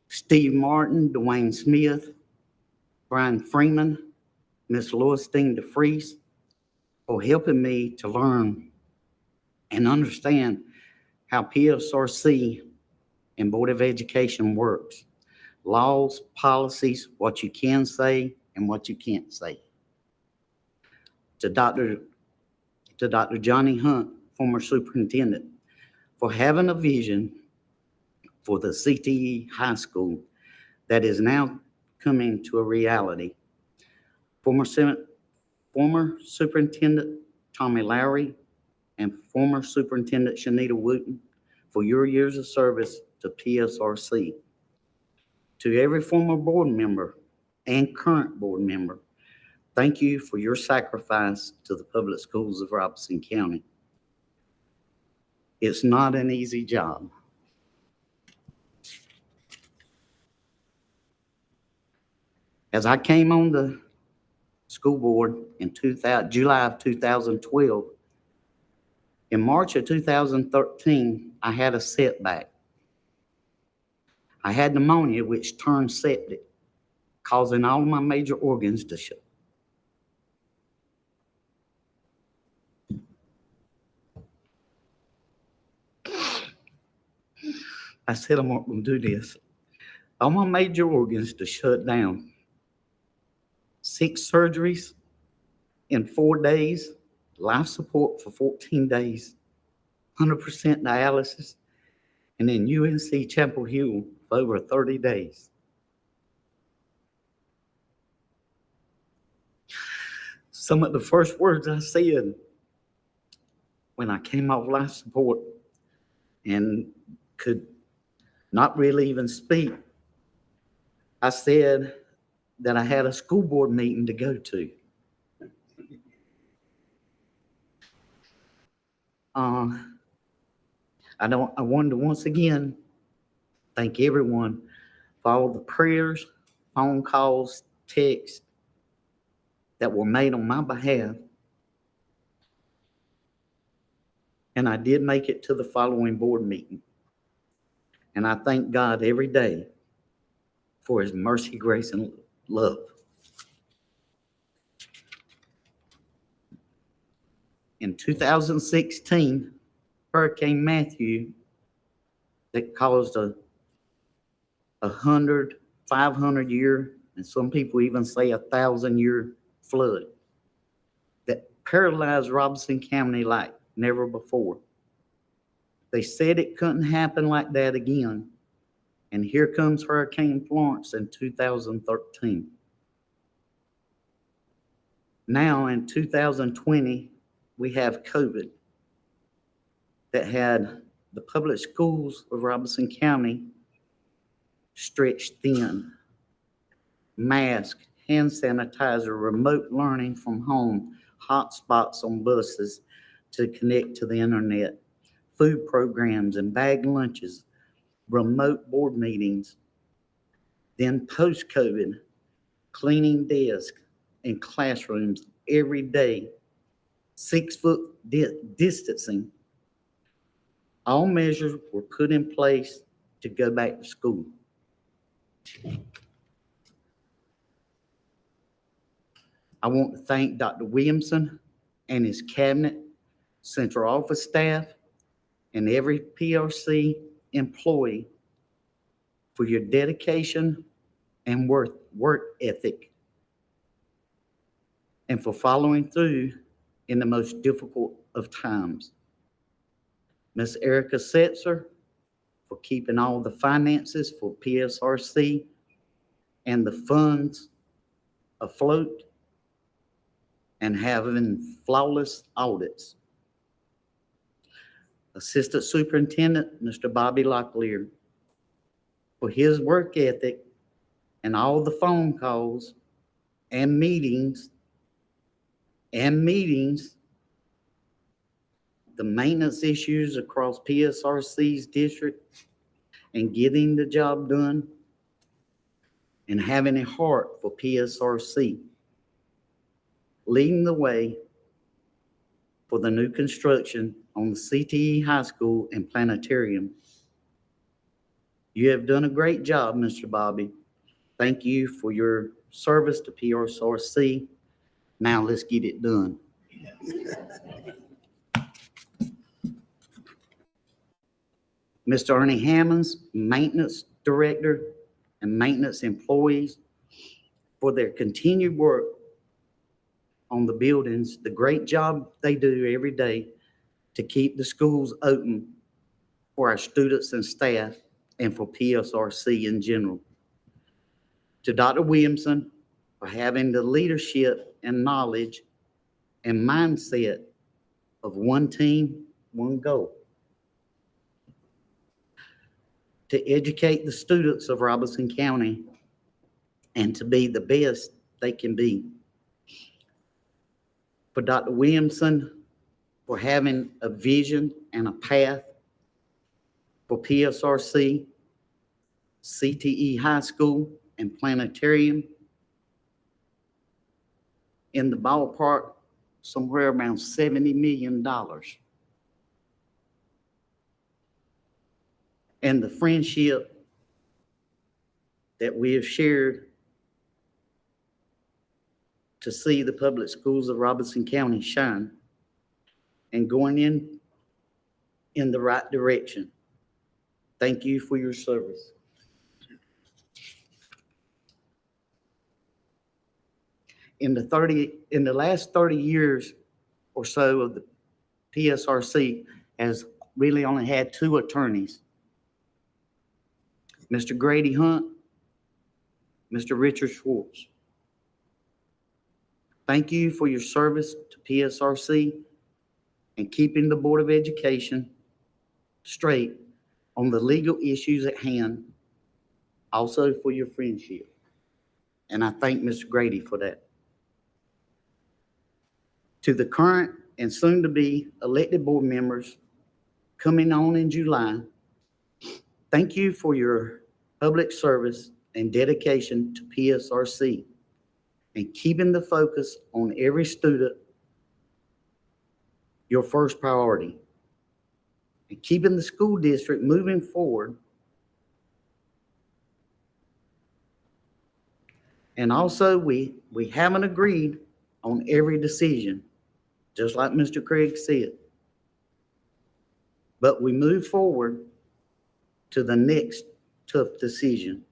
Steve Martin, Dwayne Smith, Brian Freeman, Miss Loisteen DeFries, for helping me to learn and understand how PSRC and Board of Education works. Laws, policies, what you can say and what you can't say. To Dr. Johnny Hunt, former superintendent, for having a vision for the CTE high school that is now coming to a reality. Former Superintendent Tommy Lowry and former Superintendent Shanita Wooten, for your years of service to PSRC. To every former board member and current board member, thank you for your sacrifice to the public schools of Robeson County. It's not an easy job. As I came on the school board in July of 2012, in March of 2013, I had a setback. I had pneumonia, which turned septic, causing all my major organs to shut. I said I'm not going to do this. All my major organs to shut down. 6 surgeries in 4 days, life support for 14 days, 100% dialysis, and then UNC Chapel Hill for over 30 days. Some of the first words I said when I came off life support and could not really even speak, I said that I had a school board meeting to go to. I wanted to once again thank everyone for all the prayers, phone calls, texts that were made on my behalf. And I did make it to the following board meeting. And I thank God every day for his mercy, grace, and love. In 2016, Hurricane Matthew that caused a 500-year, and some people even say 1,000-year flood that paralyzed Robeson County like never before. They said it couldn't happen like that again. And here comes Hurricane Florence in 2013. Now in 2020, we have COVID that had the public schools of Robeson County stretched thin. Mask, hand sanitizer, remote learning from home, hotspots on buses to connect to the internet, food programs and bag lunches, remote board meetings. Then post-COVID, cleaning desks and classrooms every day, 6 foot distancing. All measures were put in place to go back to school. I want to thank Dr. Williamson and his cabinet, central office staff, and every PRC employee for your dedication and work ethic, and for following through in the most difficult of times. Ms. Erica Setzer for keeping all the finances for PSRC and the funds afloat and having flawless audits. Assistant Superintendent, Mr. Bobby Locklear, for his work ethic and all the phone calls and meetings, the maintenance issues across PSRC's district, and getting the job done, and having a heart for PSRC, leading the way for the new construction on the CTE High School and Planetarium. You have done a great job, Mr. Bobby. Thank you for your service to PSRC. Now let's get it done. Mr. Ernie Hammonds, Maintenance Director, and maintenance employees for their continued work on the buildings, the great job they do every day to keep the schools open for our students and staff and for PSRC in general. To Dr. Williamson for having the leadership and knowledge and mindset of one team, one goal. To educate the students of Robeson County and to be the best they can be. For Dr. Williamson for having a vision and a path for PSRC, CTE High School, and Planetarium in the ballpark somewhere around $70 million. And the friendship that we have shared to see the public schools of Robeson County shine and going in the right direction. Thank you for your service. In the last 30 years or so of the PSRC has really only had 2 attorneys. Mr. Grady Hunt, Mr. Richard Schwartz. Thank you for your service to PSRC and keeping the Board of Education straight on the legal issues at hand, also for your friendship. And I thank Mr. Grady for that. To the current and soon-to-be elected board members coming on in July, thank you for your public service and dedication to PSRC and keeping the focus on every student your first priority and keeping the school district moving forward. And also we haven't agreed on every decision, just like Mr. Craig said. But we move forward to the next tough decision.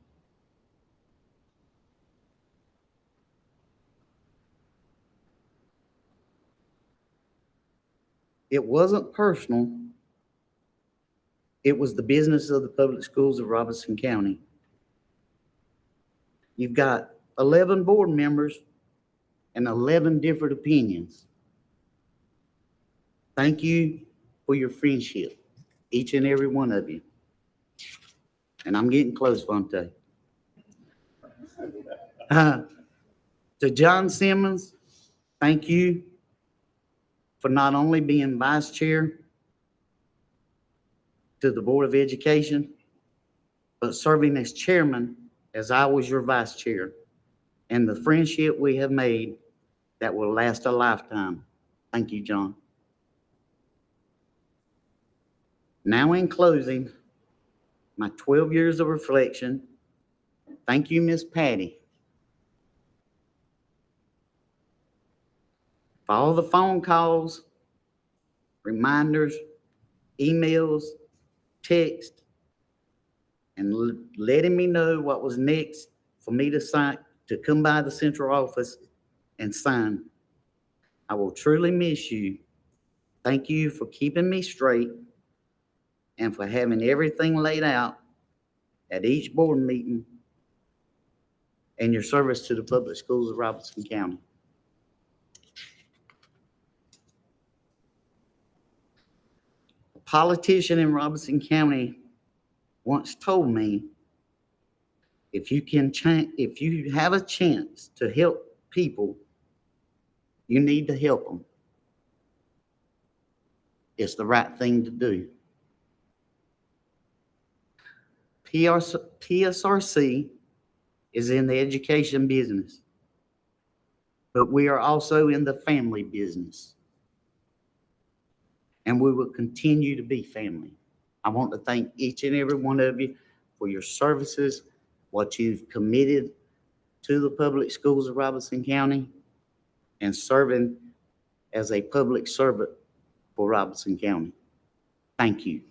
It wasn't personal, It was the business of the public schools of Robeson County. You've got 11 board members and 11 different opinions. Thank you for your friendship, each and every one of you. And I'm getting close, Vontae. To John Simmons, thank you for not only being vice chair to the Board of Education, but serving as chairman as I was your vice chair, and the friendship we have made that will last a lifetime. Thank you, John. Now in closing, my 12 years of reflection, thank you, Miss Patty, for all the phone calls, reminders, emails, text, and letting me know what was next for me to sign, to come by the central office and sign. I will truly miss you. Thank you for keeping me straight and for having everything laid out at each board meeting and your service to the public schools of Robeson County. A politician in Robeson County once told me, if you have a chance to help people, you need to help them. It's the right thing to do. PSRC is in the education business, but we are also in the family business. And we will continue to be family. I want to thank each and every one of you for your services, what you've committed to the public schools of Robeson County, and serving as a public servant for Robeson County. Thank you.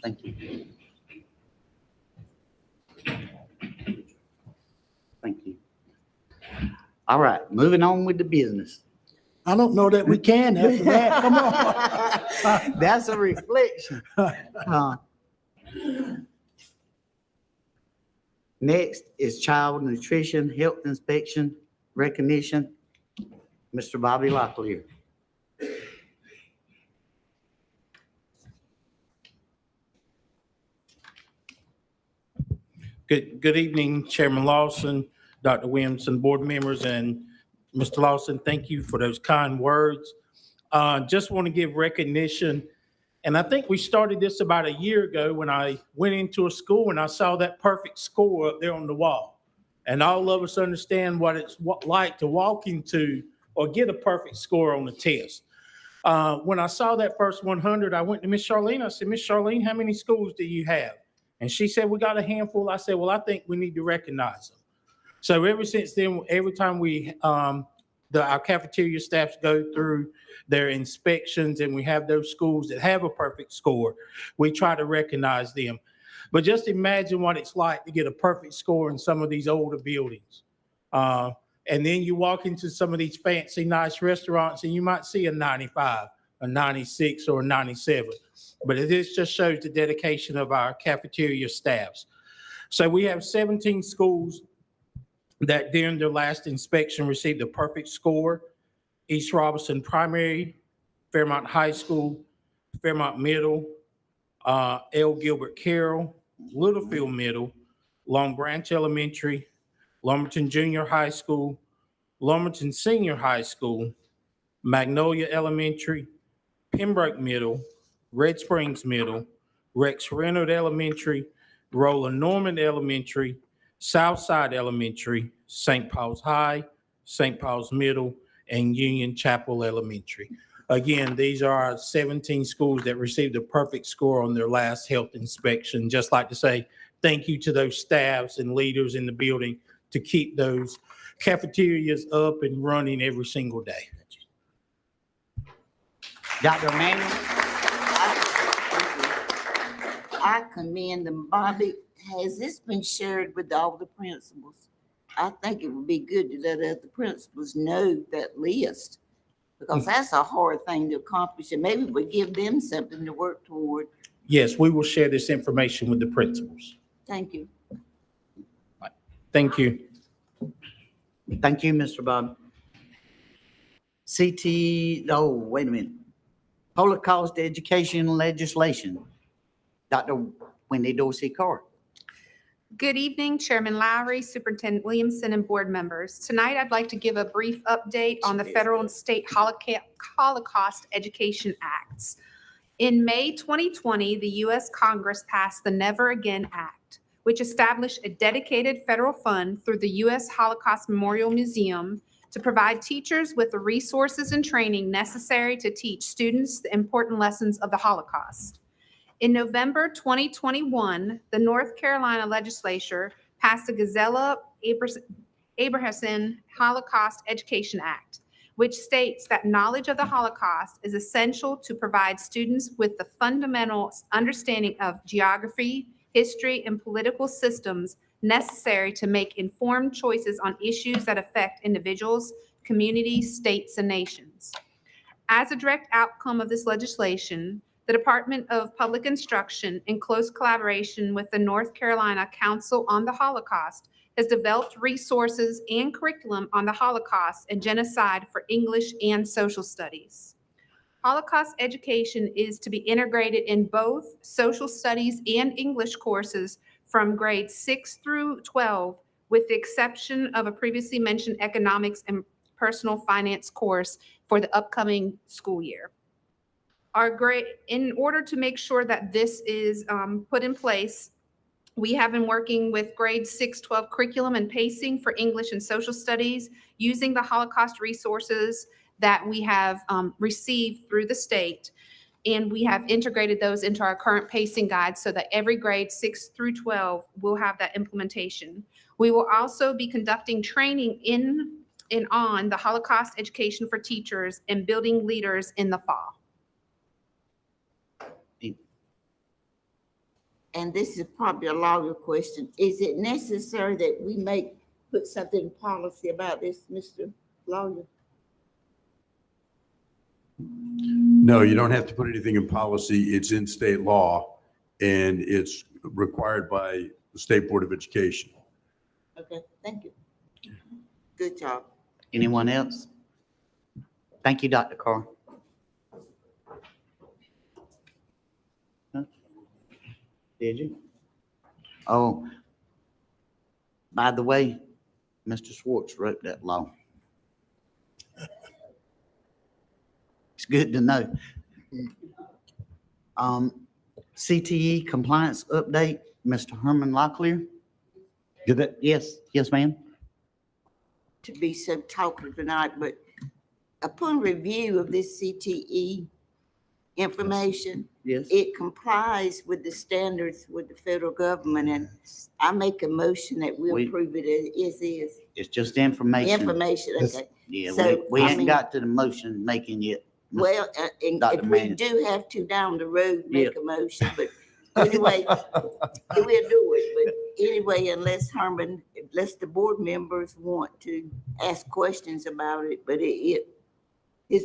Thank you. Thank you. All right, moving on with the business. I don't know that we can after that. Come on. That's a reflection. Next is child nutrition, health inspection, recognition. Mr. Bobby Locklear. Good evening, Chairman Lawson, Dr. Williamson, board members, and Mr. Lawson, thank you for those kind words. Just want to give recognition, and I think we started this about a year ago when I went into a school and I saw that perfect score up there on the wall. And all of us understand what it's like to walk into or get a perfect score on the test. When I saw that first 100, I went to Miss Charlene. I said, Miss Charlene, how many schools do you have? And she said, we got a handful. I said, well, I think we need to recognize them. So ever since then, every time our cafeteria staffs go through their inspections and we have those schools that have a perfect score, we try to recognize them. But just imagine what it's like to get a perfect score in some of these older buildings. And then you walk into some of these fancy, nice restaurants and you might see a 95, a 96, or a 97. But this just shows the dedication of our cafeteria staffs. So we have 17 schools that during their last inspection received a perfect score. East Robeson Primary, Fairmont High School, Fairmont Middle, L. Gilbert Carroll, Littlefield Middle, Long Branch Elementary, Lumberton Junior High School, Lumberton Senior High School, Magnolia Elementary, Pembroke Middle, Red Springs Middle, Rex Reynolds Elementary, Roland Norman Elementary, Southside Elementary, St. Paul's High, St. Paul's Middle, and Union Chapel Elementary. Again, these are our 17 schools that received a perfect score on their last health inspection. Just like to say thank you to those staffs and leaders in the building to keep those cafeterias up and running every single day. Dr. Emanuel. I commend them. Bobby, has this been shared with all the principals? I think it would be good to let other principals know that list, because that's a hard thing to accomplish, and maybe we give them something to work toward. Yes, we will share this information with the principals. Thank you. Thank you. Thank you, Mr. Bob. Wait a minute. Holocaust education legislation. Dr. Wendy Dorsey Carr. Good evening, Chairman Lowry, Superintendent Williamson, and board members. Tonight, I'd like to give a brief update on the federal and state Holocaust Education Acts. In May 2020, the U.S. Congress passed the Never Again Act, which established a dedicated federal fund through the U.S. Holocaust Memorial Museum to provide teachers with the resources and training necessary to teach students the important lessons of the Holocaust. In November 2021, the North Carolina legislature passed the Gazella-Abrahamson Holocaust Education Act, which states that knowledge of the Holocaust is essential to provide students with the fundamental understanding of geography, history, and political systems necessary to make informed choices on issues that affect individuals, communities, states, and nations. As a direct outcome of this legislation, the Department of Public Instruction, in close collaboration with the North Carolina Council on the Holocaust, has developed resources and curriculum on the Holocaust and genocide for English and social studies. Holocaust education is to be integrated in both social studies and English courses from grades 6 through 12, with the exception of a previously mentioned economics and personal finance course for the upcoming school year. In order to make sure that this is put in place, we have been working with grade 6-12 curriculum and pacing for English and social studies using the Holocaust resources that we have received through the state. And we have integrated those into our current pacing guide so that every grade 6 through 12 will have that implementation. We will also be conducting training on the Holocaust education for teachers and building leaders in the fall. And this is probably a lawyer question. Is it necessary that we put something in policy about this, Mr. Lawyer? No, you don't have to put anything in policy. It's in state law, and it's required by the State Board of Education. Okay, thank you. Good job. Anyone else? Thank you, Dr. Carr. Huh? Did you? Oh, by the way, Mr. Schwartz wrote that law. It's good to know. CTE compliance update, Mr. Herman Locklear. Yes, ma'am. To be so talkative tonight, but upon review of this CTE information, Yes. it complies with the standards with the federal government, and I make a motion that we approve it as is. It's just information. Information, okay. Yeah, So, we I ain't mean- got to the motion making yet. Well, and Dr. if we Manning. do have to down the road, make a motion, but anyway, we'll do it. But anyway, unless the board members want to ask questions about it, but his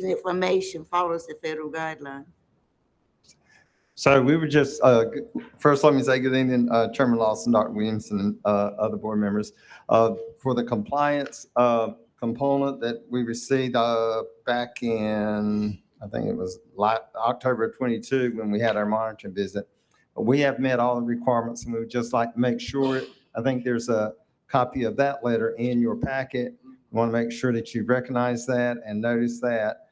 information follows the federal guidelines. So we were just, first let me say good evening, Chairman Lawson, Dr. Williamson, and other board members. For the compliance component that we received back in, I think it was October 22 when we had our monitoring visit. We have met all the requirements, and we would just like to make sure, I think there's a copy of that letter in your packet. We want to make sure that you recognize that and notice that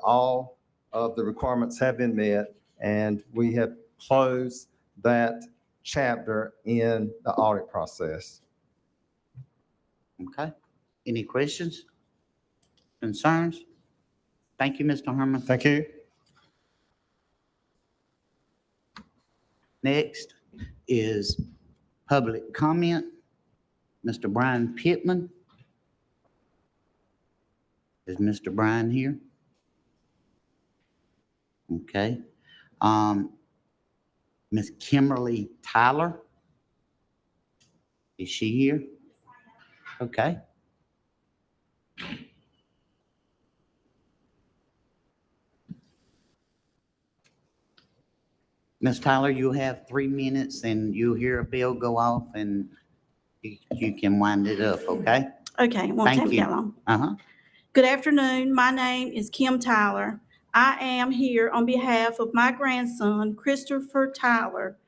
all of the requirements have been met, and we have closed that chapter in the audit process. Okay. Any questions? Concerns? Thank you, Mr. Herman. Thank you. Next is public comment. Mr. Brian Pittman. Is Mr. Brian here? Okay. Miss Kimberly Tyler. Is she here? Okay. Ms. Tyler, you'll have 3 minutes and you'll hear a bell go off and you can wind it up, okay? Okay, it won't Thank take me you. that long. Uh-huh. Good afternoon. My name is Kim Tyler. I am here on behalf of my grandson, Christopher Tyler.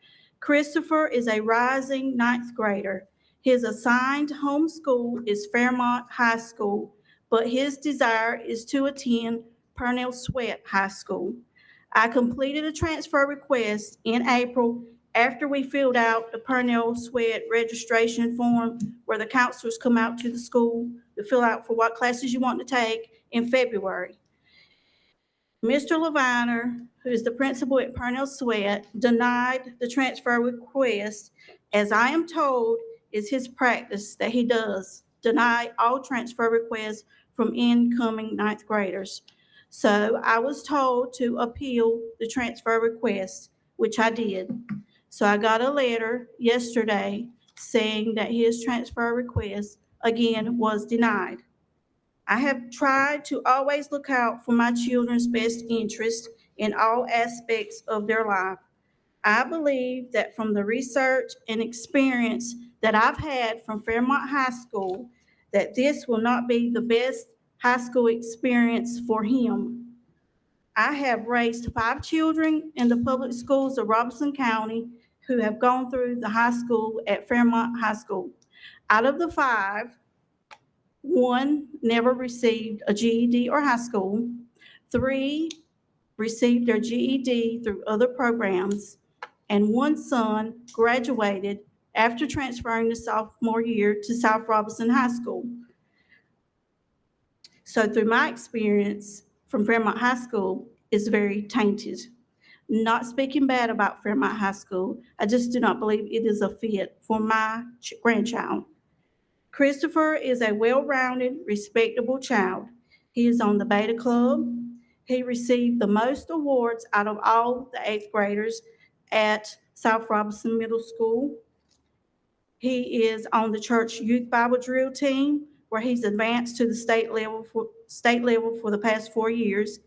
Christopher is a rising ninth grader. His assigned home school is Fairmont High School, but his desire is to attend Purnell Sweat High School. I completed a transfer request in April after we filled out the Purnell Sweat registration form where the counselors come out to the school to fill out for what classes you want to take in February. Mr. Leviner, who is the principal at Purnell Sweat, denied the transfer request, as I am told is his practice that he does deny all transfer requests from incoming ninth graders. So I was told to appeal the transfer request, which I did. So I got a letter yesterday saying that his transfer request again was denied. I have tried to always look out for my children's best interest in all aspects of their life. I believe that from the research and experience that I've had from Fairmont High School, that this will not be the best high school experience for him. I have raised 5 children in the public schools of Robeson County who have gone through the high school at Fairmont High School. Out of the 5, 1 never received a GED or high school. 3 received their GED through other programs. And 1 son graduated after transferring the sophomore year to South Robeson High School. So through my experience from Fairmont High School is very tainted. Not speaking bad about Fairmont High School, I just do not believe it is a fit for my grandchild. Christopher is a well-rounded, respectable child. He is on the Beta Club. He received the most awards out of all the 8th graders at South Robeson Middle School. He is on the church youth Bible drill team, where he's advanced to the state level for the past 4 years.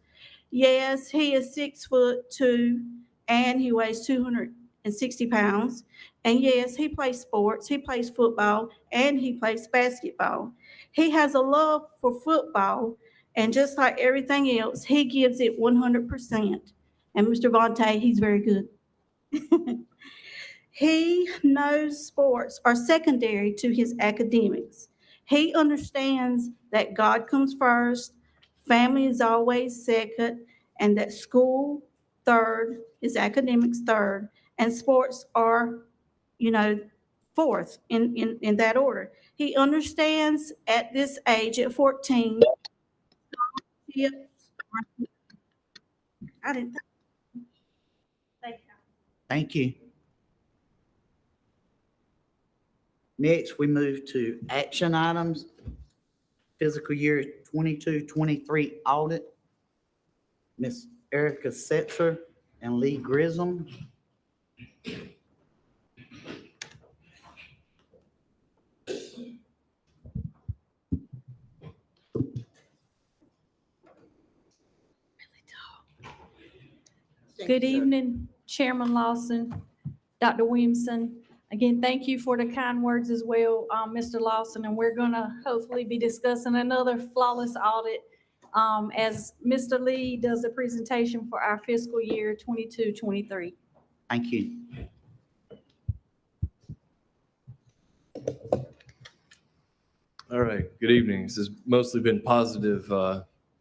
Yes, he is 6'2" and he weighs 260 pounds. And yes, he plays sports. He plays football and he plays basketball. He has a love for football, and just like everything else, he gives it 100%. And Mr. Vontae, he's very good. He knows sports are secondary to his academics. He understands that God comes first, family is always second, and that school third is academics third, and sports are, fourth in that order. He understands at this age, at 14, I didn't. Thank you. Thank you. Next, we move to action items. Fiscal year 22-23 audit. Ms. Erica Setzer and Lee Grissom. Good evening, Chairman Lawson, Dr. Williamson. Again, thank you for the kind words as well, Mr. Lawson, and we're gonna hopefully be discussing another flawless audit as Mr. Lee does the presentation for our fiscal year 22-23. Thank you. All right, good evening. This has mostly been positive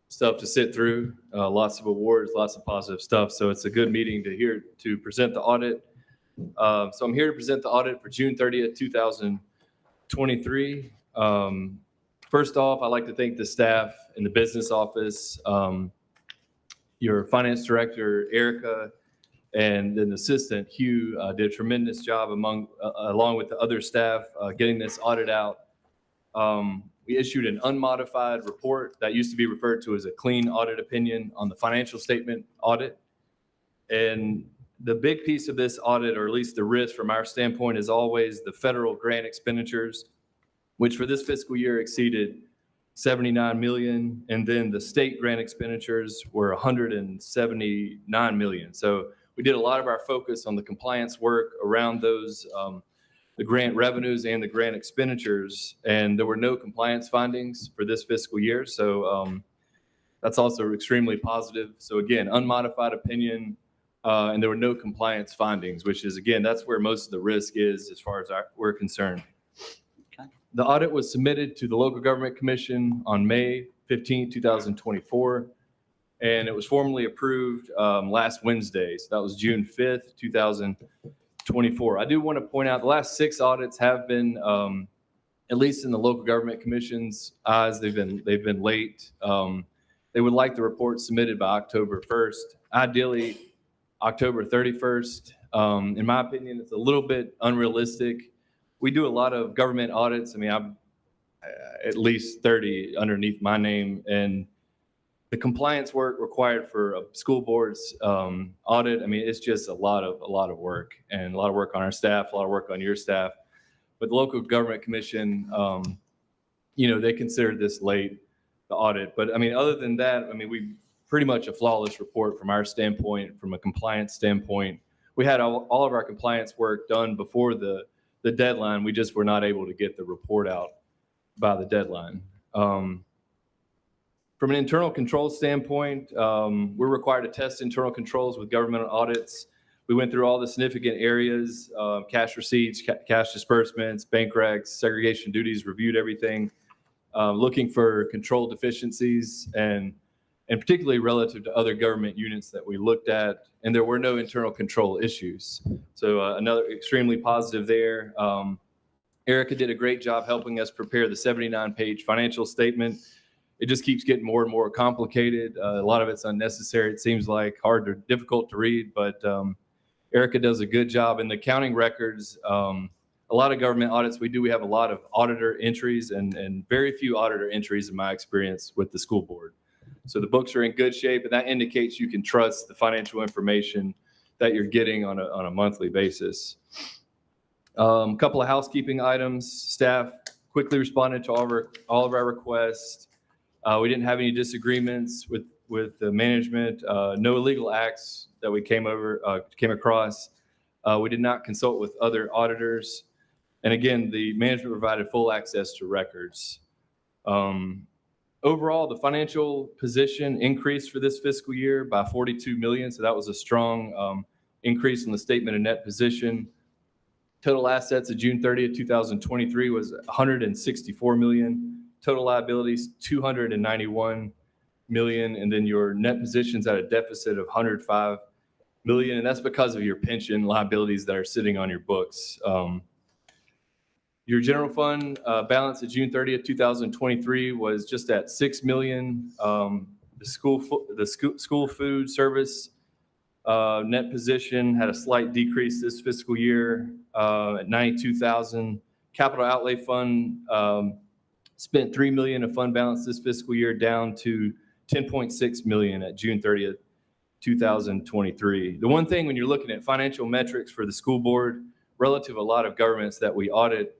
stuff to sit through, lots of awards, lots of positive stuff. So it's a good meeting to present the audit. So I'm here to present the audit for June 30th, 2023. First off, I'd like to thank the staff in the business office, your finance director, Erica, and then assistant, Hugh, did a tremendous job along with the other staff getting this audit out. We issued an unmodified report that used to be referred to as a clean audit opinion on the financial statement audit. And The big piece of this audit, or at least the risk from our standpoint, is always the federal grant expenditures, which for this fiscal year exceeded 79 million. And then the state grant expenditures were 179 million. So we did a lot of our focus on the compliance work around those, the grant revenues and the grant expenditures. And there were no compliance findings for this fiscal year. So that's also extremely positive. So again, unmodified opinion, and there were no compliance findings, which is, again, that's where most of the risk is as far as we're concerned. The audit was submitted to the Local Government Commission on May 15, 2024, and it was formally approved last Wednesday. So that was June 5th, 2024. I do want to point out the last 6 audits have been, at least in the Local Government Commission's eyes, they've been late. They would like the report submitted by October 1st. Ideally, October 31st. In my opinion, it's a little bit unrealistic. We do a lot of government audits. I mean, I'm at least 30 underneath my name, and the compliance work required for a school board's audit, I mean, it's just a lot of work, and a lot of work on our staff, a lot of work on your staff. But the Local Government Commission, they considered this late, the audit. But I mean, other than that, I mean, we pretty much a flawless report from our standpoint, from a compliance standpoint. We had all of our compliance work done before the deadline. We just were not able to get the report out by the deadline. From an internal control standpoint, we're required to test internal controls with governmental audits. We went through all the significant areas, cash receipts, cash disbursements, bank recs, segregation duties, reviewed everything, looking for control deficiencies, and particularly relative to other government units that we looked at, and there were no internal control issues. So another extremely positive there. Erica did a great job helping us prepare the 79-page financial statement. It just keeps getting more and more complicated. A lot of it's unnecessary. It seems like difficult to read, but Erica does a good job. In the accounting records, a lot of government audits we have a lot of auditor entries and very few auditor entries in my experience with the school board. So the books are in good shape, and that indicates you can trust the financial information that you're getting on a monthly basis. A couple of housekeeping items. Staff quickly responded to all of our requests. We didn't have any disagreements with the management. No illegal acts that we came across. We did not consult with other auditors. And again, the management provided full access to records. Overall, the financial position increased for this fiscal year by 42 million. So that was a strong increase in the statement of net position. Total assets of June 30th, 2023 was 164 million. Total liabilities, 291 million. And then your net position's at a deficit of 105 million. And that's because of your pension liabilities that are sitting on your books. Your general fund balance at June 30th, 2023 was just at 6 million. The school food service net position had a slight decrease this fiscal year at 92,000. Capital outlay fund spent 3 million of fund balance this fiscal year, down to 10.6 million at June 30th, 2023. The one thing when you're looking at financial metrics for the school board relative to a lot of governments that we audit,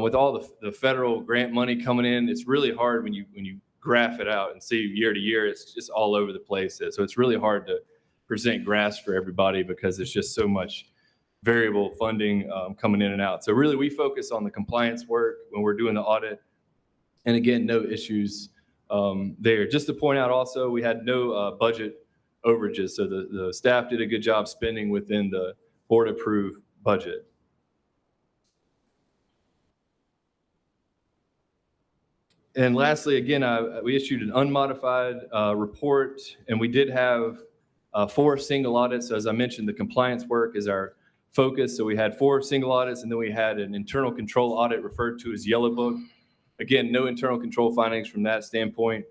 with all the federal grant money coming in, it's really hard when you graph it out and see year to year. It's just all over the place. So it's really hard to present graphs for everybody because there's just so much variable funding coming in and out. So really, we focus on the compliance work when we're doing the audit. And again, no issues there. Just to point out also, we had no budget overages. So the staff did a good job spending within the board approved budget. And lastly, again, we issued an unmodified report, and we did have 4 single audits. As I mentioned, the compliance work is our focus. So we had 4 single audits, and then we had an internal control audit referred to as Yellow Book. Again, no internal control findings from that standpoint,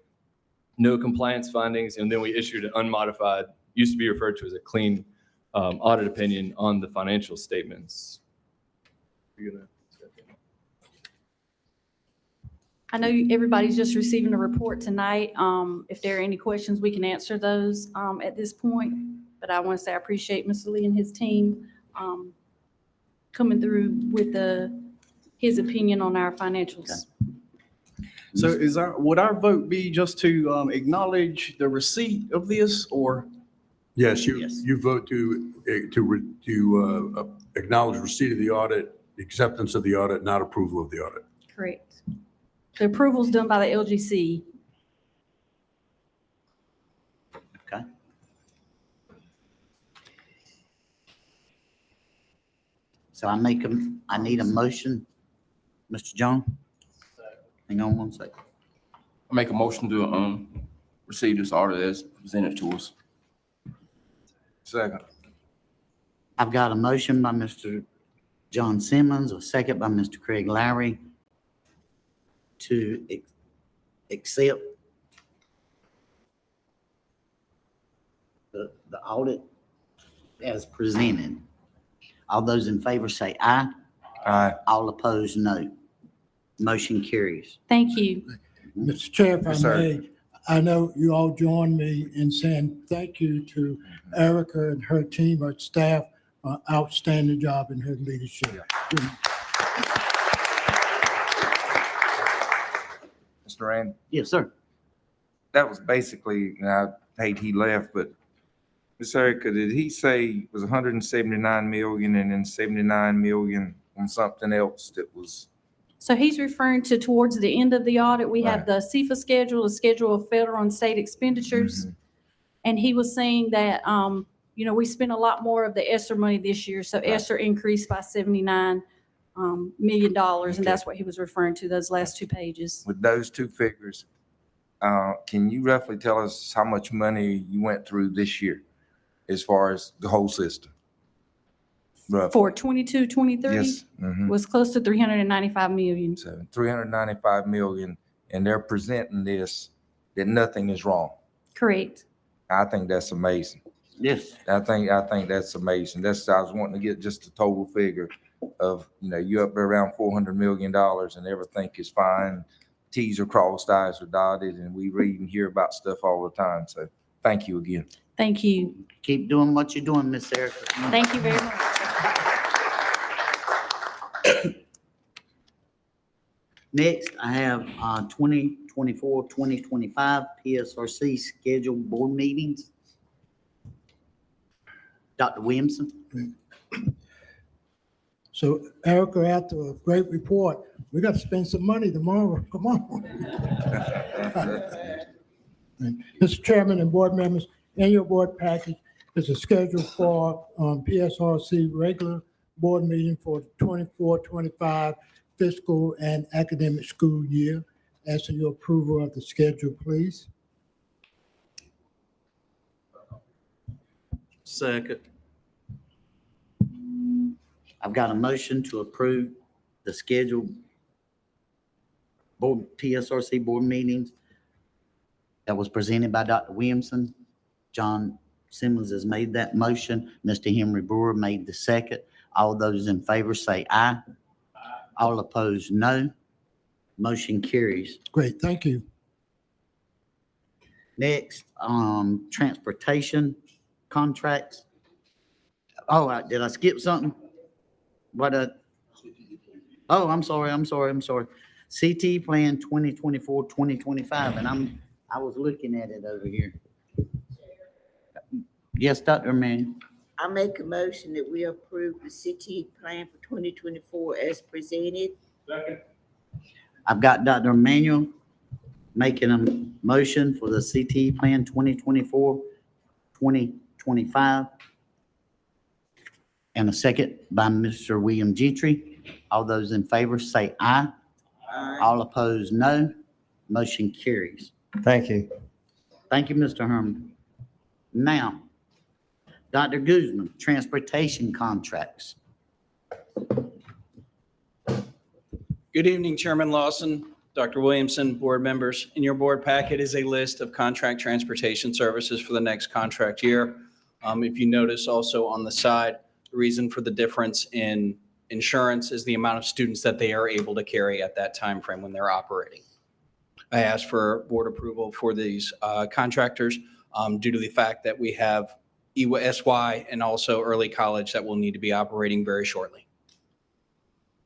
no compliance findings, and then we issued an unmodified, used to be referred to as a clean audit opinion on the financial statements. I know everybody's just receiving a report tonight. If there are any questions, we can answer those at this point. But I want to say I appreciate Mr. Lee and his team coming through with his opinion on our financials. So would our vote be just to acknowledge the receipt of this, or? Yes, you vote to acknowledge receipt of the audit, acceptance of the audit, not approval of the audit. Correct. The approval's done by the LGC. Okay. So I need a motion. Mr. John? Hang on one second. I make a motion to receive this audit as presented to us. Second. I've got a motion by Mr. John Simmons, a second by Mr. Craig Lowry to accept the audit as presented. All those in favor say aye. Aye. All opposed, no. Motion carries. Thank you. Mr. Chair, if Yes, I sir. may, I know you all join me in saying thank you to Erica and her team, her staff, outstanding job in her leadership. Mr. Rand, Yes, sir. that was basically, and I hate he left, but Ms. Erica, did he say it was 179 million and then 79 million on something else that was? So he's referring to towards the end of the audit, we have Right. the CFA schedule, the schedule of federal and state expenditures. And he was saying that, we spent a lot more of the ESSER money this year. So ESSER increased by $79 million. And that's what he was referring to, those last two pages. With those two figures, can you roughly tell us how much money you went through this year as far as the whole system? Roughly. For 22, 23, Yes. Mhm. was close to 395 million. So 395 million, and they're presenting this, that nothing is wrong. Correct. I think that's amazing. Yes. I think that's amazing. I was wanting to get just a total figure of, you up there around $400 million and everything is fine. T's are crossed, I's are dotted, and we read and hear about stuff all the time. So thank you again. Thank you. Keep doing what you're doing, Miss Erica. Thank you very much. Next, I have 2024, 2025 PSRC scheduled board meetings. Dr. Williamson? So Erica, after a great report, we got to spend some money tomorrow. Come on. Mr. Chairman and board members, in your board package is a schedule for PSRC regular board meeting for the 24-25 fiscal and academic school year. Asking your approval of the schedule, please. Second. I've got a motion to approve the scheduled board, PSRC board meetings that was presented by Dr. Williamson. John Simmons has made that motion. Mr. Henry Brewer made the second. All those in favor say aye. All opposed, no. Motion carries. Great, thank you. Next, transportation contracts. Oh, did I skip something? I'm sorry. CT Plan 2024, 2025, and I was looking at it over here. Yes, Dr. Mann. I make a motion that we approve the CT plan for 2024 as presented. I've got Dr. Emmanuel making a motion for the CT Plan 2024, 2025. And a second by Mr. William Gentry. All those in favor say aye. Aye. All opposed, no. Motion carries. Thank you. Thank you, Mr. Herman. Now, Dr. Guzman, transportation contracts. Good evening, Chairman Lawson, Dr. Williamson, board members. In your board packet is a list of contract transportation services for the next contract year. If you notice also on the side, the reason for the difference in insurance is the amount of students that they are able to carry at that time frame when they're operating. I asked for board approval for these contractors due to the fact that we have ESY, and also early college that will need to be operating very shortly.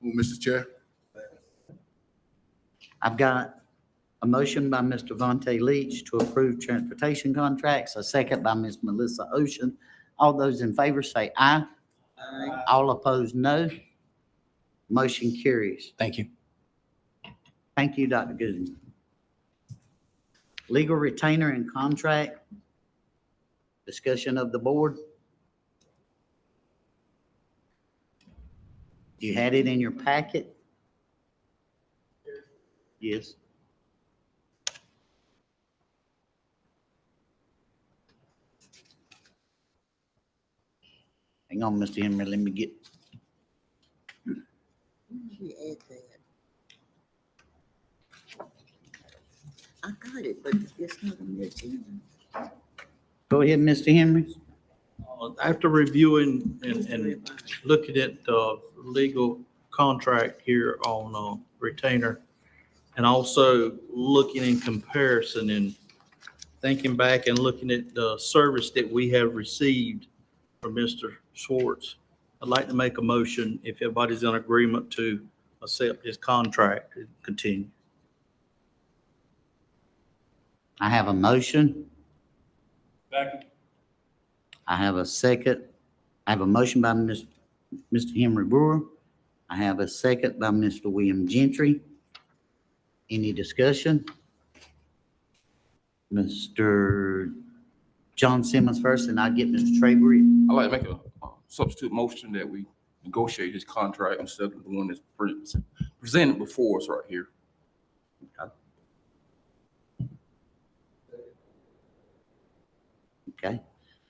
Well, Mr. Chair. I've got a motion by Mr. Vontae Leach to approve transportation contracts, a second by Ms. Melissa Ocean. All those in favor say aye. Aye. All opposed, no. Motion carries. Thank you. Thank you, Dr. Gooden. Legal retainer and contract. Discussion of the board. You had it in your packet? Yes. Hang on, Mr. Henry, let me get. I got it, but it's not on the agenda. Go ahead, Mr. Henry. After reviewing and looking at the legal contract here on retainer, and also looking in comparison and thinking back and looking at the service that we have received from Mr. Schwartz, I'd like to make a motion, if everybody's in agreement, to accept his contract and continue. I have a motion. Second. I have a second. I have a motion by Mr. Henry Brewer. I have a second by Mr. William Gentry. Any discussion? Mr. John Simmons first, and I'll get Mr. Trabery. I'd like to make a substitute motion that we negotiate his contract instead of the one that's presented before us right here. Okay,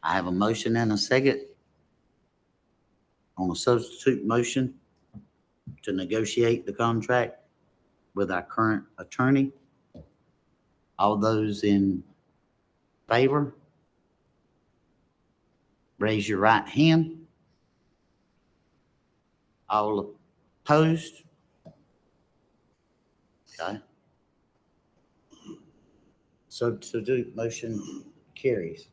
I have a motion and a second on a substitute motion to negotiate the contract with our current attorney. All those in favor, raise your right hand. All opposed? Okay. Substitute motion carries.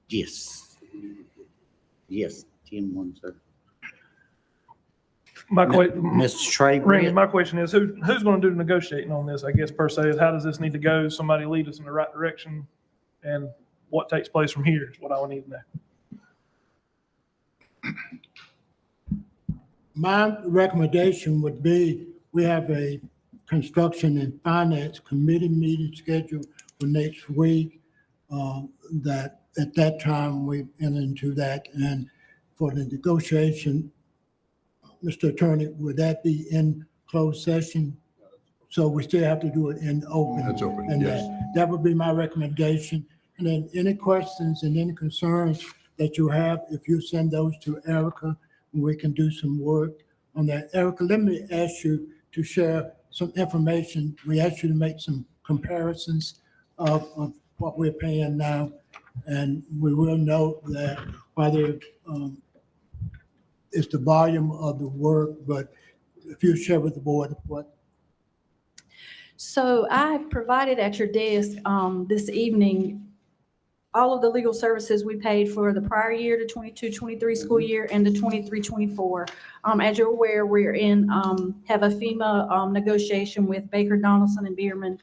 Yes. Yes, 10-1, sir. Mr. Trey, Randy, my question is, who's going to do the negotiating on this, I guess, per se, is how does this need to go? Somebody lead us in the right direction, and what takes place from here is what I would need to know. My recommendation would be, we have a construction and finance committee meeting scheduled for next week. That at that time we enter into that, and for the negotiation, Mr. Attorney, would that be in closed session? So we still have to do it in open. That's open, And yes. that would be my recommendation. And then any questions and any concerns that you have, if you send those to Erica, we can do some work on that. Erica, let me ask you to share some information. We asked you to make some comparisons of what we're paying now. And we will note that whether it's the volume of the work, but if you share with the board what. So I provided at your desk this evening all of the legal services we paid for the prior year, the 22-23 school year, and the 23-24. As you're aware, we're in, have a FEMA negotiation with Baker, Donaldson, and Bierman.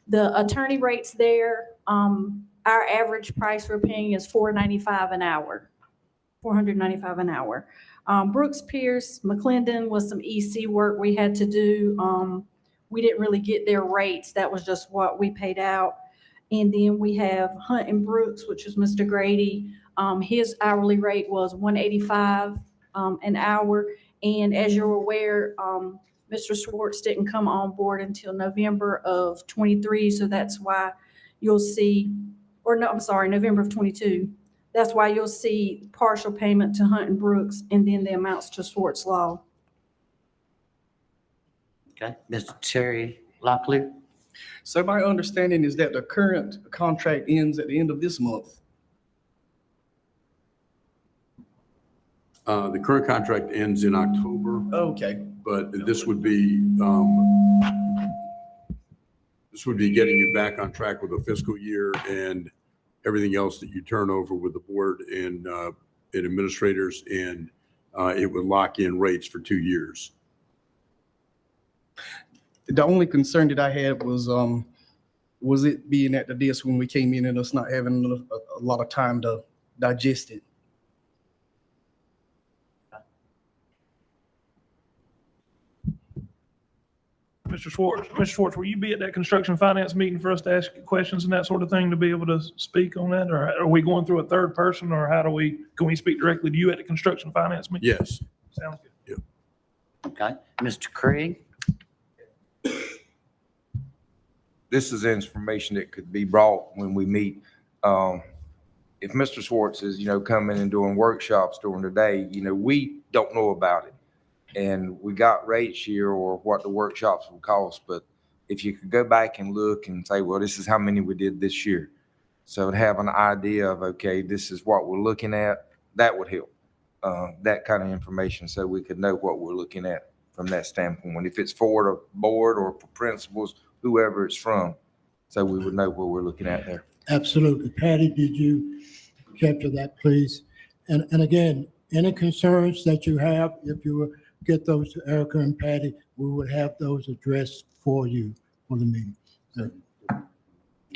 The attorney rates there, our average price we're paying is $495 an hour, $495 an hour. Brooks Pierce, McClendon was some EC work we had to do. We didn't really get their rates. That was just what we paid out. And then we have Hunt and Brooks, which is Mr. Grady. His hourly rate was $185 an hour. And as you're aware, Mr. Schwartz didn't come on board until November of 23. So that's why you'll see, or no, I'm sorry, November of 22. That's why you'll see partial payment to Hunt and Brooks and then the amounts to Schwartz Law. Okay, Mr. Terry Locklear. So my understanding is that the current contract ends at the end of this month. The current contract ends in October, Okay. but this would be getting you back on track with the fiscal year and everything else that you turn over with the board and administrators, and it would lock in rates for 2 years. The only concern that I had was it being at the desk when we came in and us not having a lot of time to digest it. Mr. Schwartz, will you be at that construction finance meeting for us to ask questions and that sort of thing to be able to speak on that? Or are we going through a third person, or can we speak directly to you at the construction finance meeting? Yes. Sounds good. Okay, Mr. Craig? This is information that could be brought when we meet. If Mr. Schwartz is, coming and doing workshops during the day, we don't know about it. And we got rates here or what the workshops will cost, but if you could go back and look and say, well, this is how many we did this year. So to have an idea of, okay, this is what we're looking at, that would help. That kind of information, so we could know what we're looking at from that standpoint. If it's for the board or for principals, whoever it's from, so we would know what we're looking at there. Absolutely. Patty, did you capture that, please? And again, any concerns that you have, if you will get those to Erica and Patty, we would have those addressed for you for the meeting. So,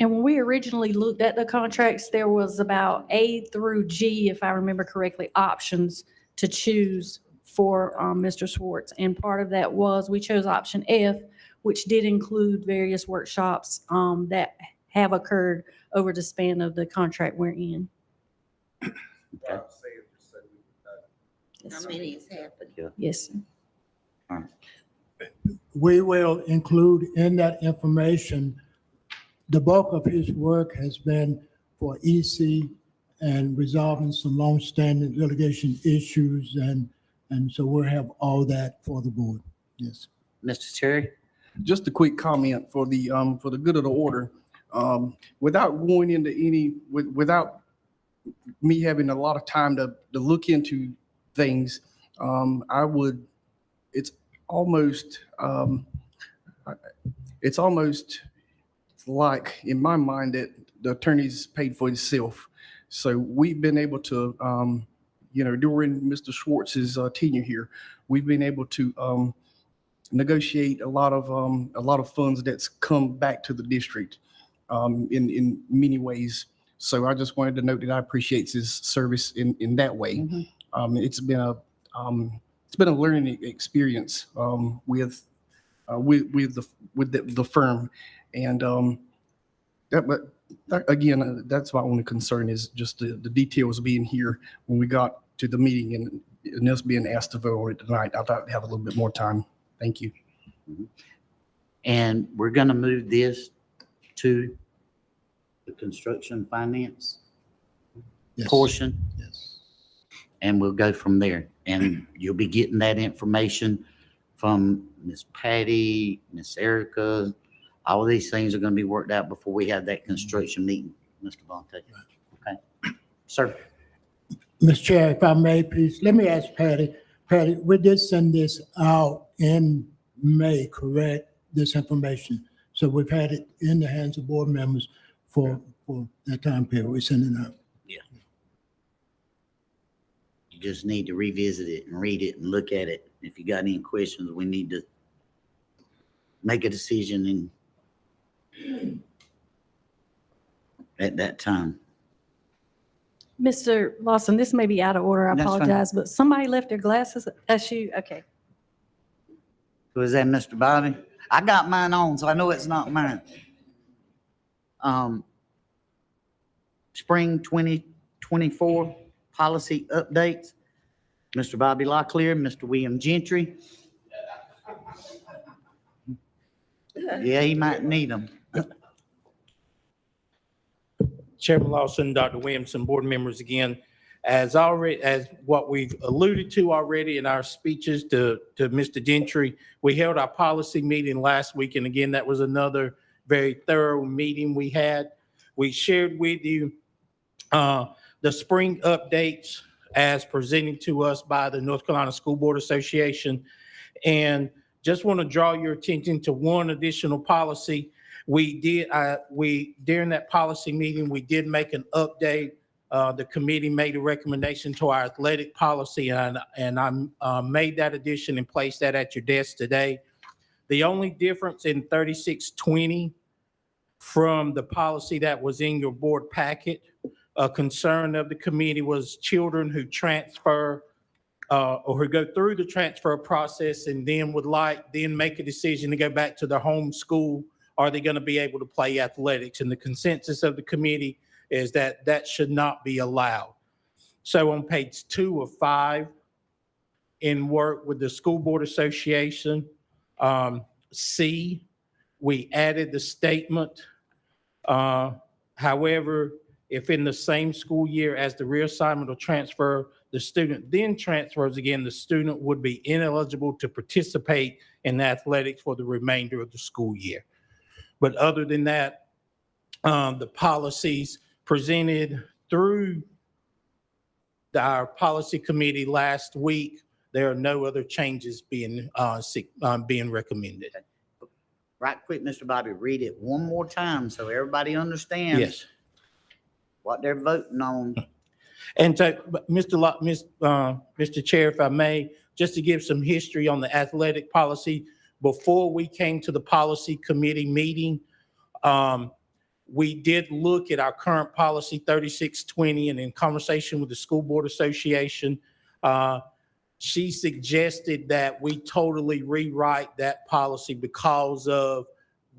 And when we originally looked at the contracts, there was about A through G, if I remember correctly, options to choose for Mr. Schwartz. And part of that was we chose option F, which did include various workshops that have occurred over the span of the contract we're in. How many has happened? Yes, sir. we will include in that information, the bulk of his work has been for EC and resolving some long-standing litigation issues, and so we'll have all that for the board. Yes. Mr. Terry? Just a quick comment for the good of the order. Without going into without me having a lot of time to look into things, it's almost like, in my mind, that the attorney's paid for itself. So we've been able to, during Mr. Schwartz's tenure here, we've been able to negotiate a lot of funds that's come back to the district in many ways. So I just wanted to note that I appreciate his service in that way. Mm-hmm. It's been a learning experience with the firm, and again, that's my only concern, is just the details being here when we got to the meeting and us being asked to vote on it tonight. I thought I'd have a little bit more time. Thank you. And we're going to move this to the construction finance portion. Yes. And we'll go from there. And you'll be getting that information from Miss Patty, Miss Erica. All of these things are going to be worked out before we have that construction meeting, Mr. Bonte. Okay. Sir. Mr. Chair, if I may, please, let me ask Patty. Patty, we did send this out in May, correct? This information. So we've had it in the hands of board members for that time period. We're sending it out. Yeah. You just need to revisit it and read it and look at it. If you got any questions, we need to make a decision at that time. Mr. Lawson, this may be out of order. I That's fine. apologize, but somebody left their glasses. That's you? Okay. Was that Mr. Bobby? I got mine on, so I know it's not mine. Spring 2024 policy updates. Mr. Bobby Locklear, Mr. William Gentry. Yeah, he might need them. Chairman Lawson, Dr. Williamson, board members, again, as what we've alluded to already in our speeches to Mr. Gentry, we held our policy meeting last week. And again, that was another very thorough meeting we had. We shared with you the spring updates as presented to us by the North Carolina School Board Association. And just want to draw your attention to one additional policy. during that policy meeting, we did make an update. The committee made a recommendation to our athletic policy, and I made that addition and placed that at your desk today. The only difference in 3620 from the policy that was in your board packet, a concern of the committee was children who transfer or who go through the transfer process and then then make a decision to go back to their home school. Are they going to be able to play athletics? And the consensus of the committee is that that should not be allowed. So on page 2 of 5, in work with the School Board Association, C, we added the statement. However, if in the same school year as the reassignment or transfer, the student then transfers again, the student would be ineligible to participate in athletics for the remainder of the school year. But other than that, the policies presented through our policy committee last week, there are no other changes being recommended. Right quick, Mr. Bobby, read it one more time so everybody understands. Yes. What they're voting on. And so, Mr. Chair, if I may, just to give some history on the athletic policy, before we came to the policy committee meeting, we did look at our current policy 3620, and in conversation with the School Board Association, she suggested that we totally rewrite that policy because of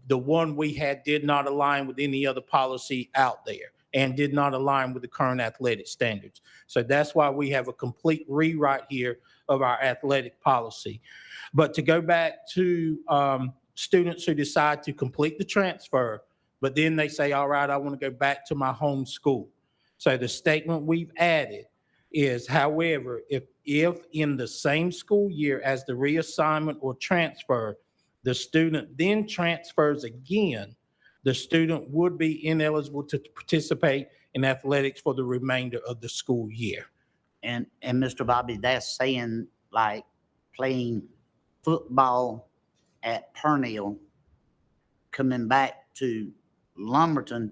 the one we had did not align with any other policy out there and did not align with the current athletic standards. So that's why we have a complete rewrite here of our athletic policy. But to go back to students who decide to complete the transfer, but then they say, all right, I want to go back to my home school. So the statement we've added is, however, if in the same school year as the reassignment or transfer, the student then transfers again, the student would be ineligible to participate in athletics for the remainder of the school year. And Mr. Bobby, that's saying like playing football at Purnell, coming back to Lumberton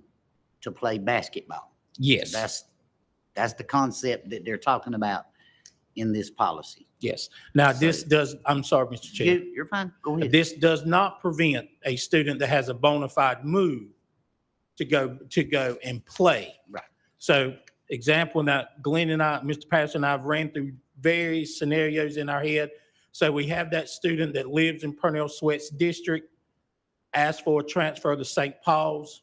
to play basketball. Yes. That's the concept that they're talking about in this policy. Yes. Now, this does, I'm sorry, Mr. Chair. You're fine. Go ahead. This does not prevent a student that has a bona fide move to go and play. Right. So example, now Glenn and I, Mr. Patterson and I have ran through various scenarios in our head. So we have that student that lives in Purnell Sweat's district, asks for a transfer to St. Paul's,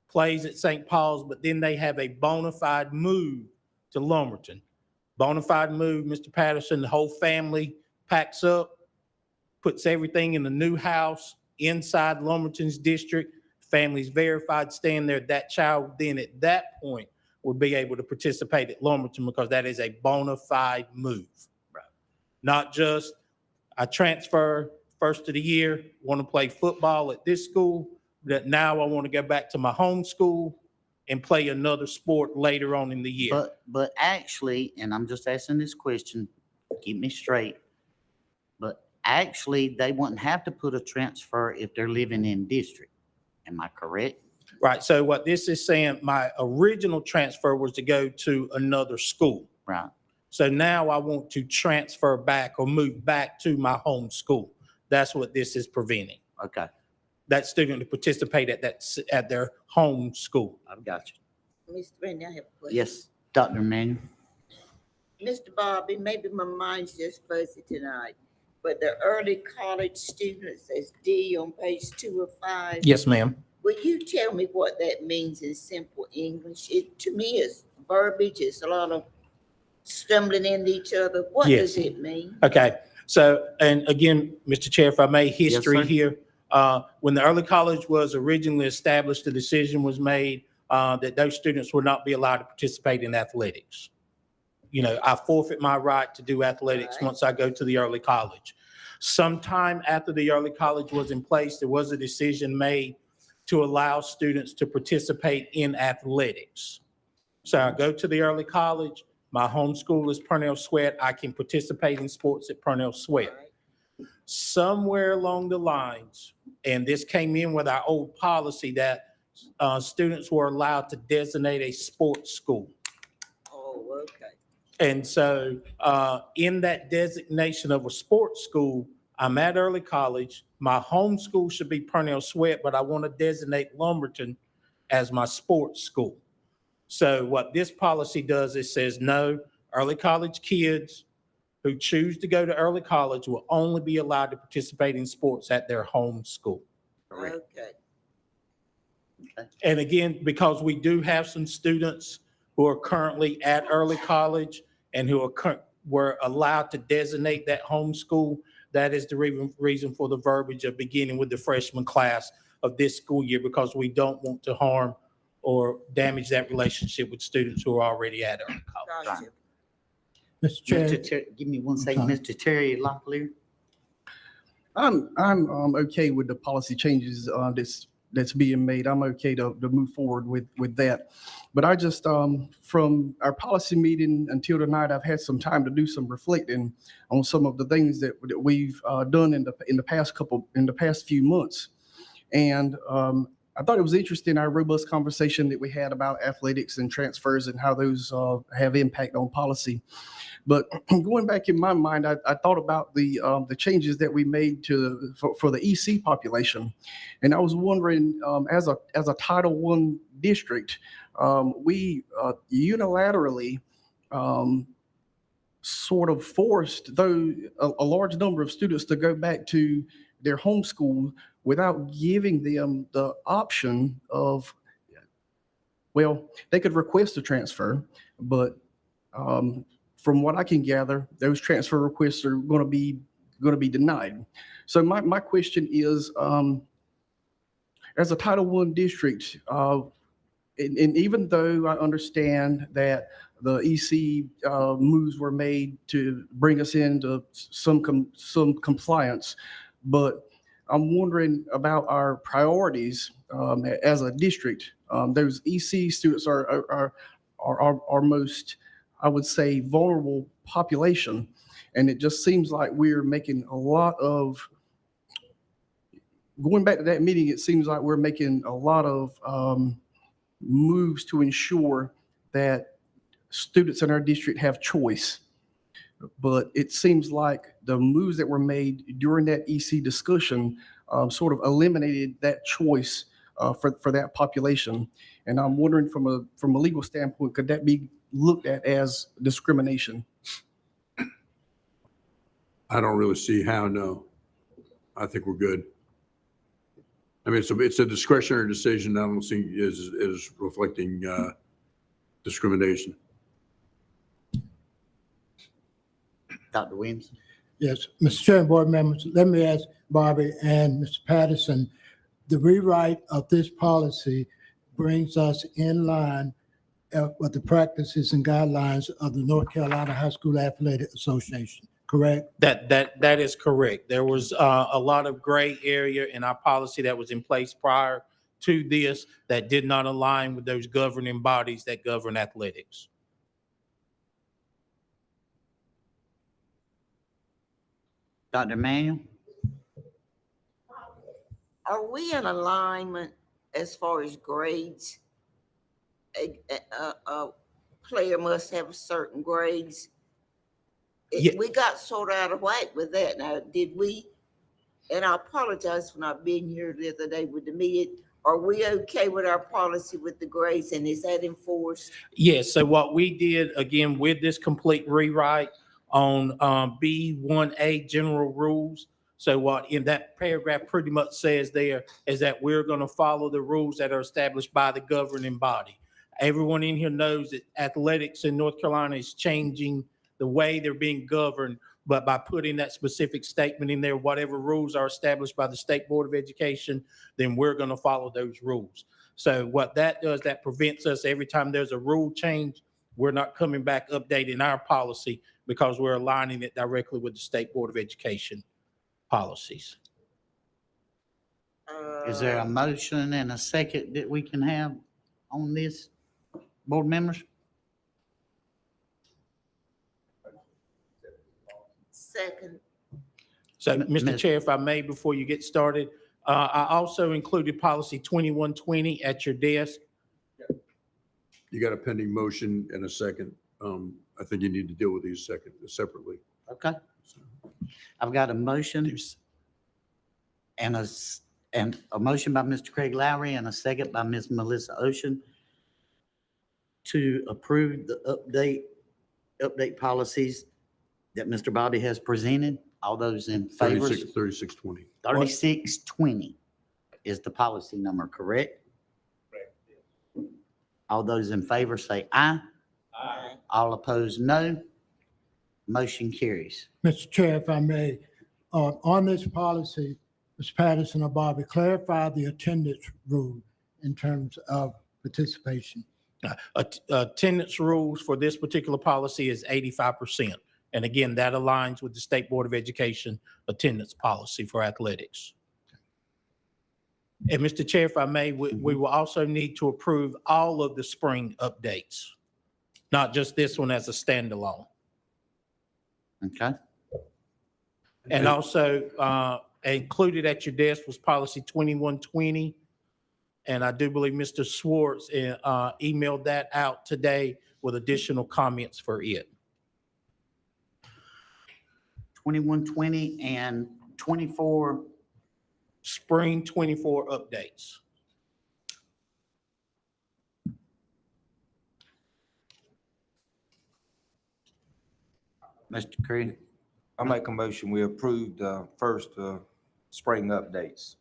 plays at St. Paul's, but then they have a bona fide move to Lumberton. Bona fide move, Mr. Patterson, the whole family packs up, puts everything in the new house inside Lumberton's district. Family's verified, staying there. That child then at that point would be able to participate at Lumberton because that is a bona fide move. Right. Not just I transfer first of the year, want to play football at this school, that now I want to go back to my home school and play another sport later on in the year. But actually, and I'm just asking this question, keep me straight, but actually they wouldn't have to put a transfer if they're living in district. Am I correct? Right. So what this is saying, my original transfer was to go to another school. Right. So now I want to transfer back or move back to my home school. That's what this is preventing. Okay. That student to participate at their home school. I've got you. Mr. Randy, I have a question. Yes, Dr. Emmanuel. Mr. Bobby, maybe my mind's just fuzzy tonight, but the early college students, as D on page 2 of 5. Yes, ma'am. Will you tell me what that means in simple English? It, to me, it's verbiage. It's a lot of stumbling into each other. What Yes. does it mean? Okay. So, and again, Mr. Chair, if I may, history sir. here. When the early college was originally established, the decision was made that those students would not be allowed to participate in athletics. You know, I forfeit my right to do athletics Right. once I go to the early college. Sometime after the early college was in place, there was a decision made to allow students to participate in athletics. So I go to the early college, my home school is Purnell Sweat, I can participate in sports at Purnell Sweat. Somewhere along the lines, And this came in with our old policy that students were allowed to designate a sports school. Oh, okay. And so in that designation of a sports school, I'm at Early College. My home school should be Purnell Sweat, but I want to designate Lumberton as my sports school. So what this policy does is says, no, Early College kids who choose to go to Early College will only be allowed to participate in sports at their home school. Okay. And again, because we do have some students who are currently at Early College and who are were allowed to designate that home school, that is the reason for the verbiage of beginning with the freshman class of this school year, because we don't want to harm or damage that relationship with students who are already at Early College. Gotcha. Mr. Chair. Give me one second, sorry. Mr. Terry Locklear. I'm okay with the policy changes that's being made. I'm okay to move forward with that. But I just from our policy meeting until tonight, I've had some time to do some reflecting on some of the things that we've done in the past few months. And I thought it was interesting, our robust conversation that we had about athletics and transfers and how those have impact on policy. But going back in my mind, I thought about the changes that we made for the EC population, and I was wondering, as a Title I district, we unilaterally sort of forced a large number of students to go back to their home school without giving them the option of, well, they could request a transfer, but from what I can gather, those transfer requests are going to be denied. So my question is, as a Title I district, and even though I understand that the EC moves were made to bring us into some compliance, but I'm wondering about our priorities as a district. Those EC students are our most, I would say, vulnerable population. And it just seems like we're making a lot of, going back to that meeting, it seems like we're making a lot of moves to ensure that students in our district have choice. But it seems like the moves that were made during that EC discussion sort of eliminated that choice for that population. And I'm wondering from a legal standpoint, could that be looked at as discrimination? I don't really see how, no. I think we're good. I mean, it's a discretionary decision. I don't see is reflecting discrimination. Dr. Williams. Yes, Mr. Chair and board members, let me ask Barbie and Mr. Patterson, the rewrite of this policy brings us in line with the practices and guidelines of the North Carolina High School Athletic Association, correct? That is correct. There was a lot of gray area in our policy that was in place prior to this that did not align with those governing bodies that govern athletics. Dr. Manuel? Are we in alignment as far as grades? A player must have certain grades. Yeah. We got sort of out of whack with that. Now, did we, and I apologize for not being here the other day with the meeting, are we okay with our policy with the grades, and is that enforced? Yes, so what we did, again, with this complete rewrite on B1A general rules, so what in that paragraph pretty much says there is that we're going to follow the rules that are established by the governing body. Everyone in here knows that athletics in North Carolina is changing the way they're being governed, but by putting that specific statement in there, whatever rules are established by the State Board of Education, then we're going to follow those rules. So what that does, that prevents us every time there's a rule change, we're not coming back updating our policy because we're aligning it directly with the State Board of Education policies. Is there a motion and a second that we can have on this, board members? Second. So, Mr. Chair, if I may, before you get started, I also included policy 2120 at your desk. You got a pending motion and a second. I think you need to deal with these separately. Okay. I've got a motion and a motion by Mr. Craig Lowry and a second by Ms. Melissa Ocean to approve the update policies that Mr. Bobby has presented. All those in favor? 3620. 3620 is the policy number, correct? All those in favor say aye. Aye. All opposed, no. Motion carries. Mr. Chair, if I may, on this policy, Ms. Patterson or Bobby, clarify the attendance rule in terms of participation. Attendance rules for this particular policy is 85%. And again, that aligns with the State Board of Education attendance policy for athletics. And Mr. Chair, if I may, we will also need to approve all of the spring updates, not just this one as a standalone. Okay. And also included at your desk was policy 2120. And I do believe Mr. Swartz emailed that out today with additional comments for it. 2120 and 24. Spring 24 updates. Mr. Creed. I make a motion, we approve the first spring updates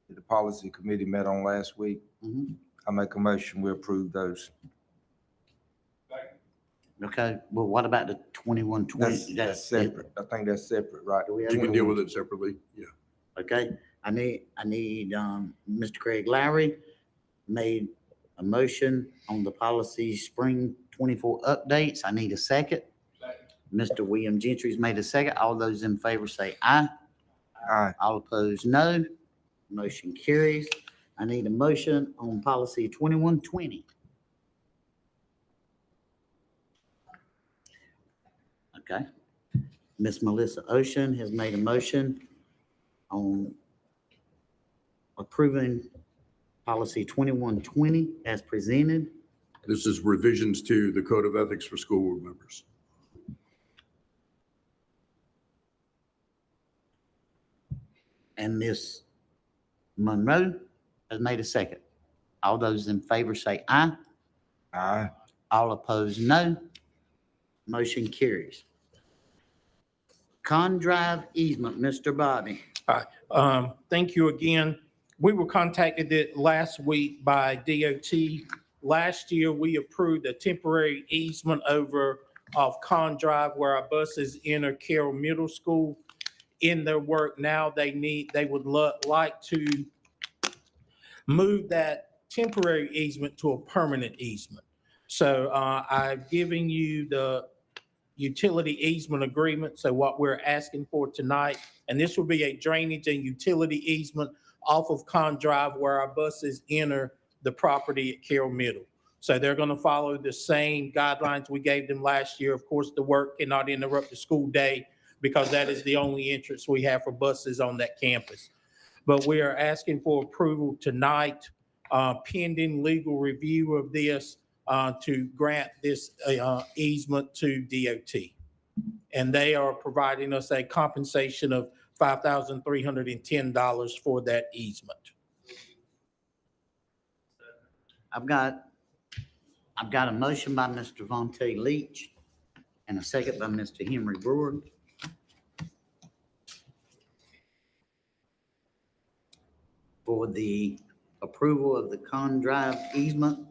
that the policy committee met on last week. I make a motion, we approve those. Okay, well, what about the 2120? That's separate. I think that's separate, right? Do we have You can one? deal with it separately. Yeah. Okay, I need Mr. Craig Lowry made a motion on the policy spring 24 updates. I need a second. Mr. William Gentry's made a second. All those in favor say aye. Aye. All opposed, no. Motion carries. I need a motion on policy 2120. Okay. Ms. Melissa Ocean has made a motion on approving policy 2120 as presented. This is revisions to the Code of Ethics for school board members. And Ms. Monroe has made a second. All those in favor say aye. Aye. All opposed, no. Motion carries. Con-drive easement, Mr. Bobby. Thank you again. We were contacted last week by DOT. Last year, we approved a temporary easement over off Con Drive where our buses enter Carroll Middle School. In their work now, they would like to move that temporary easement to a permanent easement. So I've given you the utility easement agreement. So what we're asking for tonight, and this will be a drainage and utility easement off of Con Drive where our buses enter the property at Carroll Middle. So they're going to follow the same guidelines we gave them last year. Of course, the work cannot interrupt the school day because that is the only entrance we have for buses on that campus. But we are asking for approval tonight, pending legal review of this, to grant this easement to DOT. And they are providing us a compensation of $5,310 for that easement. I've got a motion by Mr. Vontae Leach and a second by Mr. Henry Brewer. For the approval of the Con Drive easement,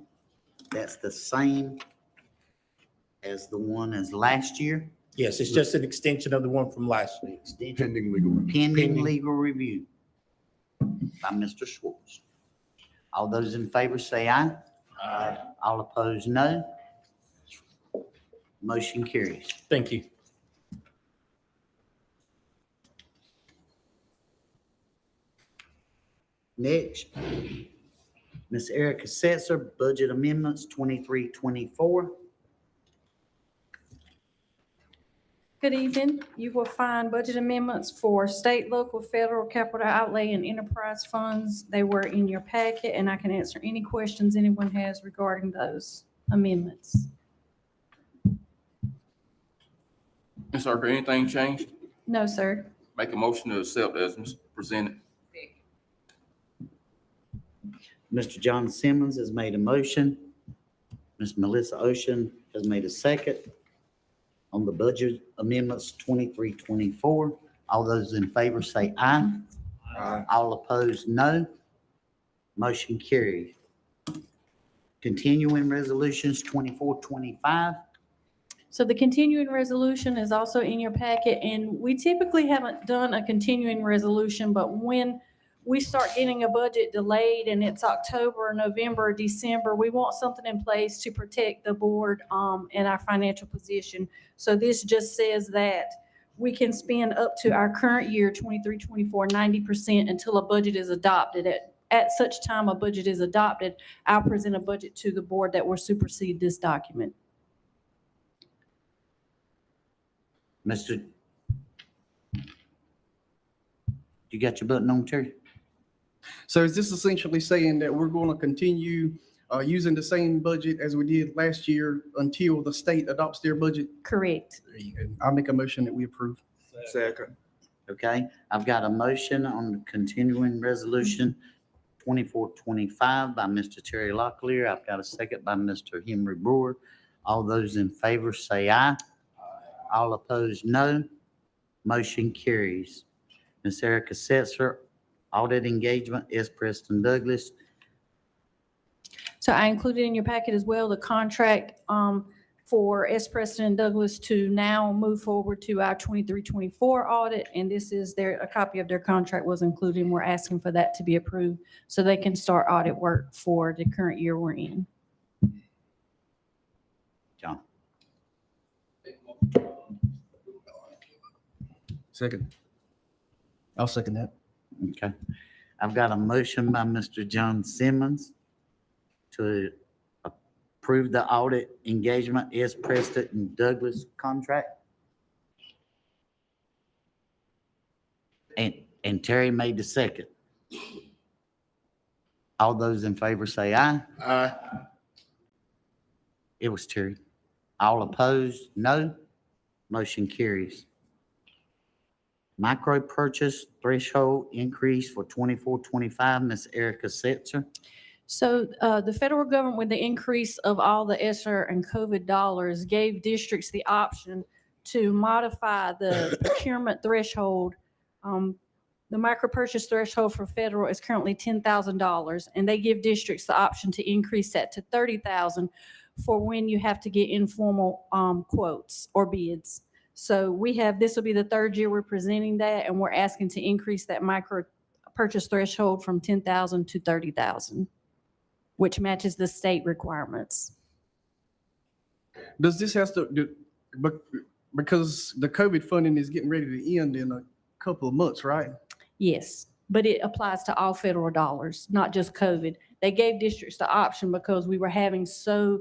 that's the same as the one as last year. Yes, it's just an extension of the one from last week. Pending legal review. Pending legal review by Mr. Schwartz. All those in favor say aye. Aye. All opposed, no. Motion carries. Thank you. Next, Ms. Erica Setzer, Budget Amendments 2324. Good evening. You will find budget amendments for state, local, federal, capital outlay, and enterprise funds. They were in your packet, and I can answer any questions anyone has regarding those amendments. Ms. Circle, anything changed? No, sir. Make a motion to accept as presented. Mr. John Simmons has made a motion. Ms. Melissa Ocean has made a second on the budget amendments 23-24. All those in favor say aye. Aye. All opposed, no. Motion carried. Continuing resolutions 24-25. So the continuing resolution is also in your packet, and we typically haven't done a continuing resolution, but when we start getting a budget delayed and it's October, November, December, we want something in place to protect the board and our financial position. So this just says that we can spend up to our current year, 23-24, 90% until a budget is adopted. At such time a budget is adopted, I'll present a budget to the board that will supersede this document. Mr. You got your button on, Terry? So is this essentially saying that we're going to continue using the same budget as we did last year until the state adopts their budget? Correct. I'll make a motion that we approve. Second. Okay, I've got a motion on the continuing resolution 24-25 by Mr. Terry Locklear. I've got a second by Mr. Henry Brewer. All those in favor say aye. All opposed, no. Motion carries. Ms. Erica Setzer, audit engagement, S. Preston Douglas. So I included in your packet as well the contract for S. Preston and Douglas to now move forward to our 23-24 audit. And this is a copy of their contract was included, and we're asking for that to be approved so they can start audit work for the current year we're in. John. Second. I'll second that. Okay. I've got a motion by Mr. John Simmons to approve the audit engagement S. Preston and Douglas contract. And Terry made the second. All those in favor say aye. Aye. It was Terry. All opposed, no. Motion carries. Micro purchase threshold increase for 24-25, Ms. Erica Setzer. So the federal government, with the increase of all the ESSER and COVID dollars, gave districts the option to modify the procurement threshold. The micro purchase threshold for federal is currently $10,000, and they give districts the option to increase that to $30,000 for when you have to get informal quotes or bids. So this will be the third year we're presenting that, and we're asking to increase that micro purchase threshold from $10,000 to $30,000, which matches the state requirements. Does this have to do, because the COVID funding is getting ready to end in a couple of months, right? Yes, but it applies to all federal dollars, not just COVID. They gave districts the option because we were having so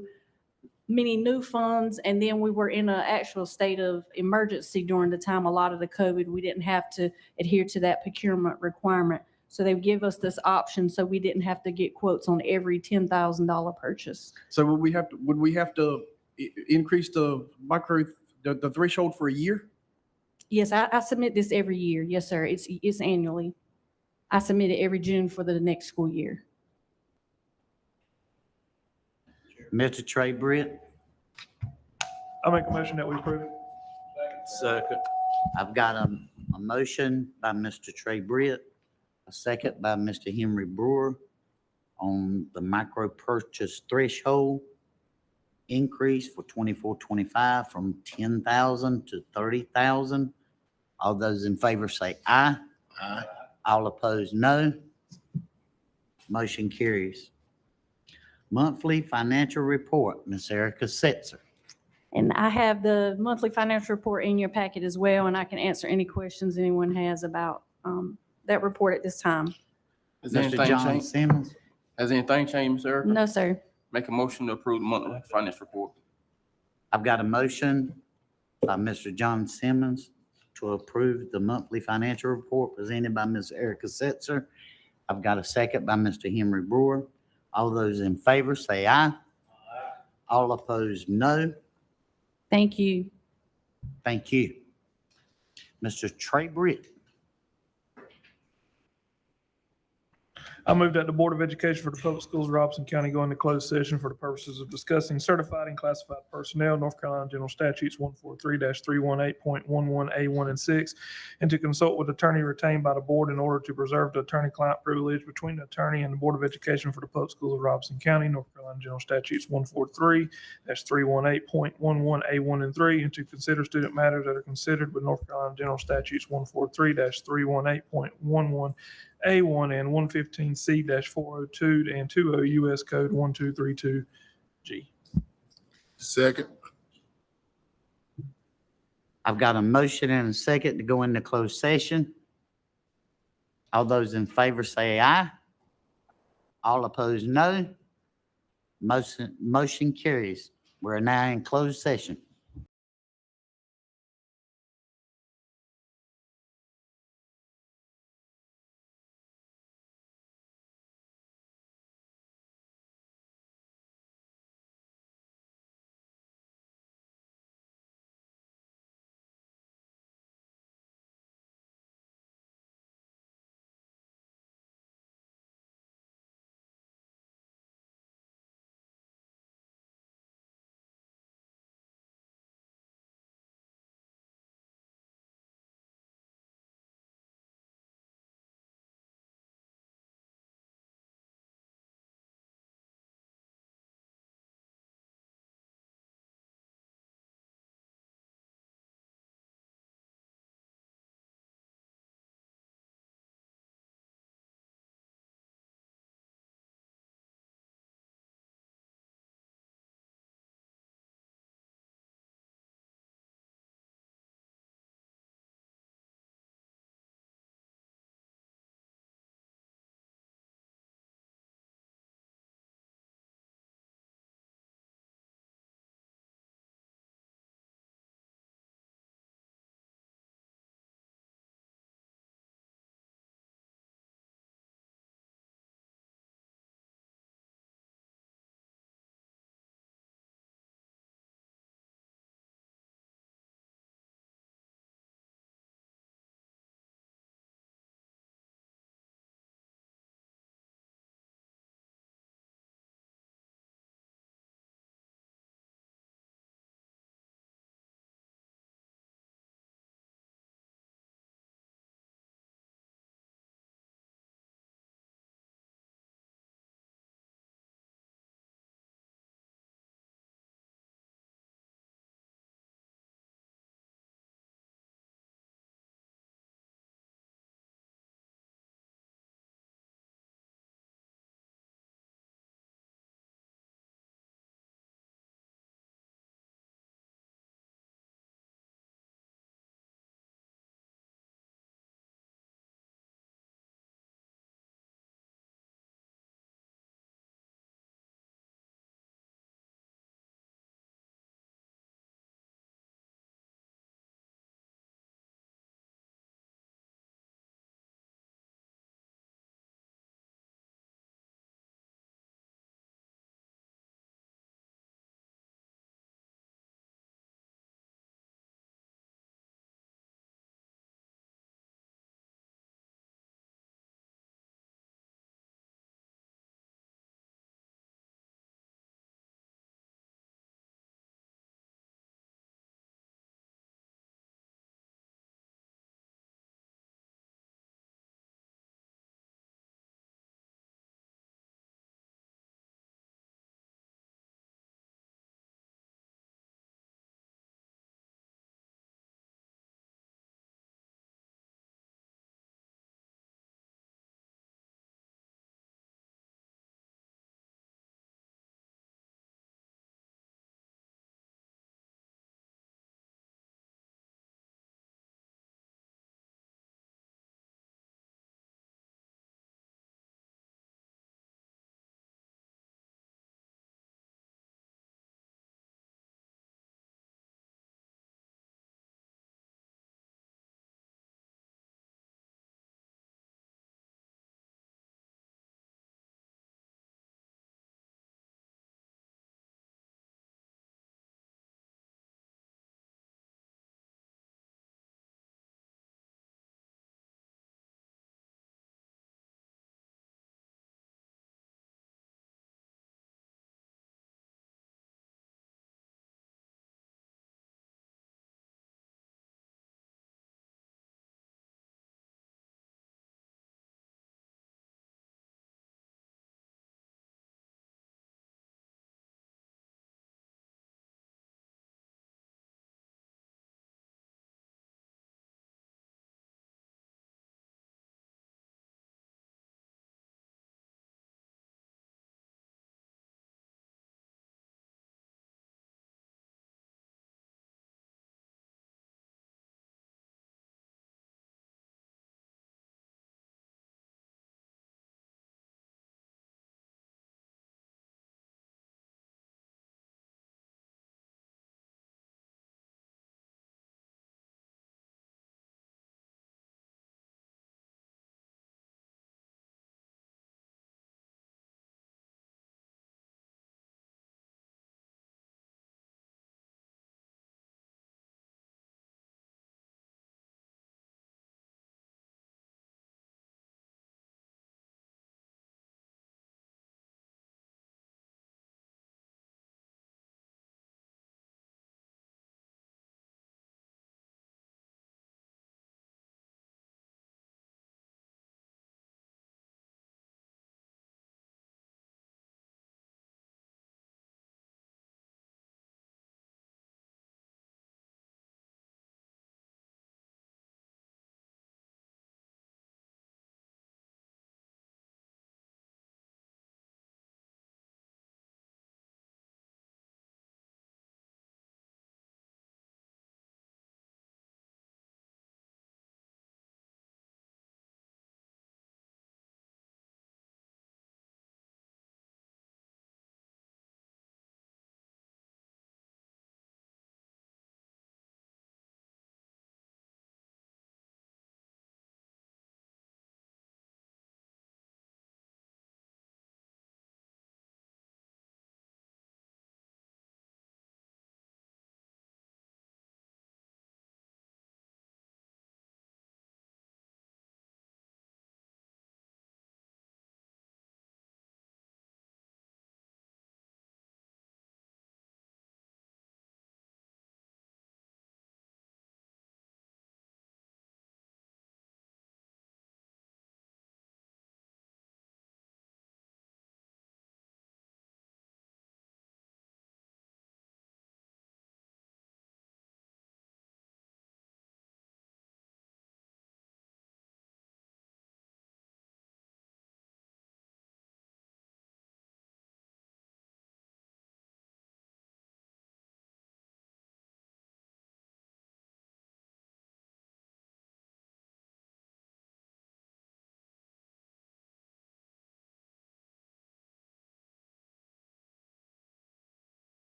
many new funds, and then we were in an actual state of emergency during the time a lot of the COVID. We didn't have to adhere to that procurement requirement. So they give us this option so we didn't have to get quotes on every $10,000 purchase. So would we have to increase the the threshold for a year? Yes, I submit this every year. Yes, sir. It's annually. I submit it every June for the next school year. Mr. Trey Britt. I make a motion that we approve it. Second. I've got a motion by Mr. Trey Britt, a second by Mr. Henry Brewer on the micro purchase threshold increase for 24-25 from 10,000 to 30,000. All those in favor say aye. Aye. All opposed, no. Motion carries. Monthly financial report, Ms. Erica Setzer. And I have the monthly financial report in your packet as well, and I can answer any questions anyone has about that report at this time. Has Mr. anything John changed? Simmons. Has anything changed, sir? No, sir. Make a motion to approve the monthly finance report. I've got a motion by Mr. John Simmons to approve the monthly financial report presented by Ms. Erica Setzer. I've got a second by Mr. Henry Brewer. All those in favor say aye. All opposed, no. Thank you. Thank you. Mr. Trey Britt. I move that the Board of Education for the Public Schools of Robeson County go into closed session for the purposes of discussing certified and classified personnel, North Carolina General Statutes 143-318.11A1 and 6, and to consult with attorney retained by the board in order to preserve the attorney-client privilege between the attorney and the Board of Education for the Public Schools of Robeson County, North Carolina General Statutes 143-318.11A1 and 3, and to consider student matters that are considered with North Carolina General Statutes 143-318.11A1 and 115C-402 and 20 U.S. Code 1232G. Second. I've got a motion and a second to go into closed session. All those in favor say aye. All opposed, no. Motion carries. We're now in closed session.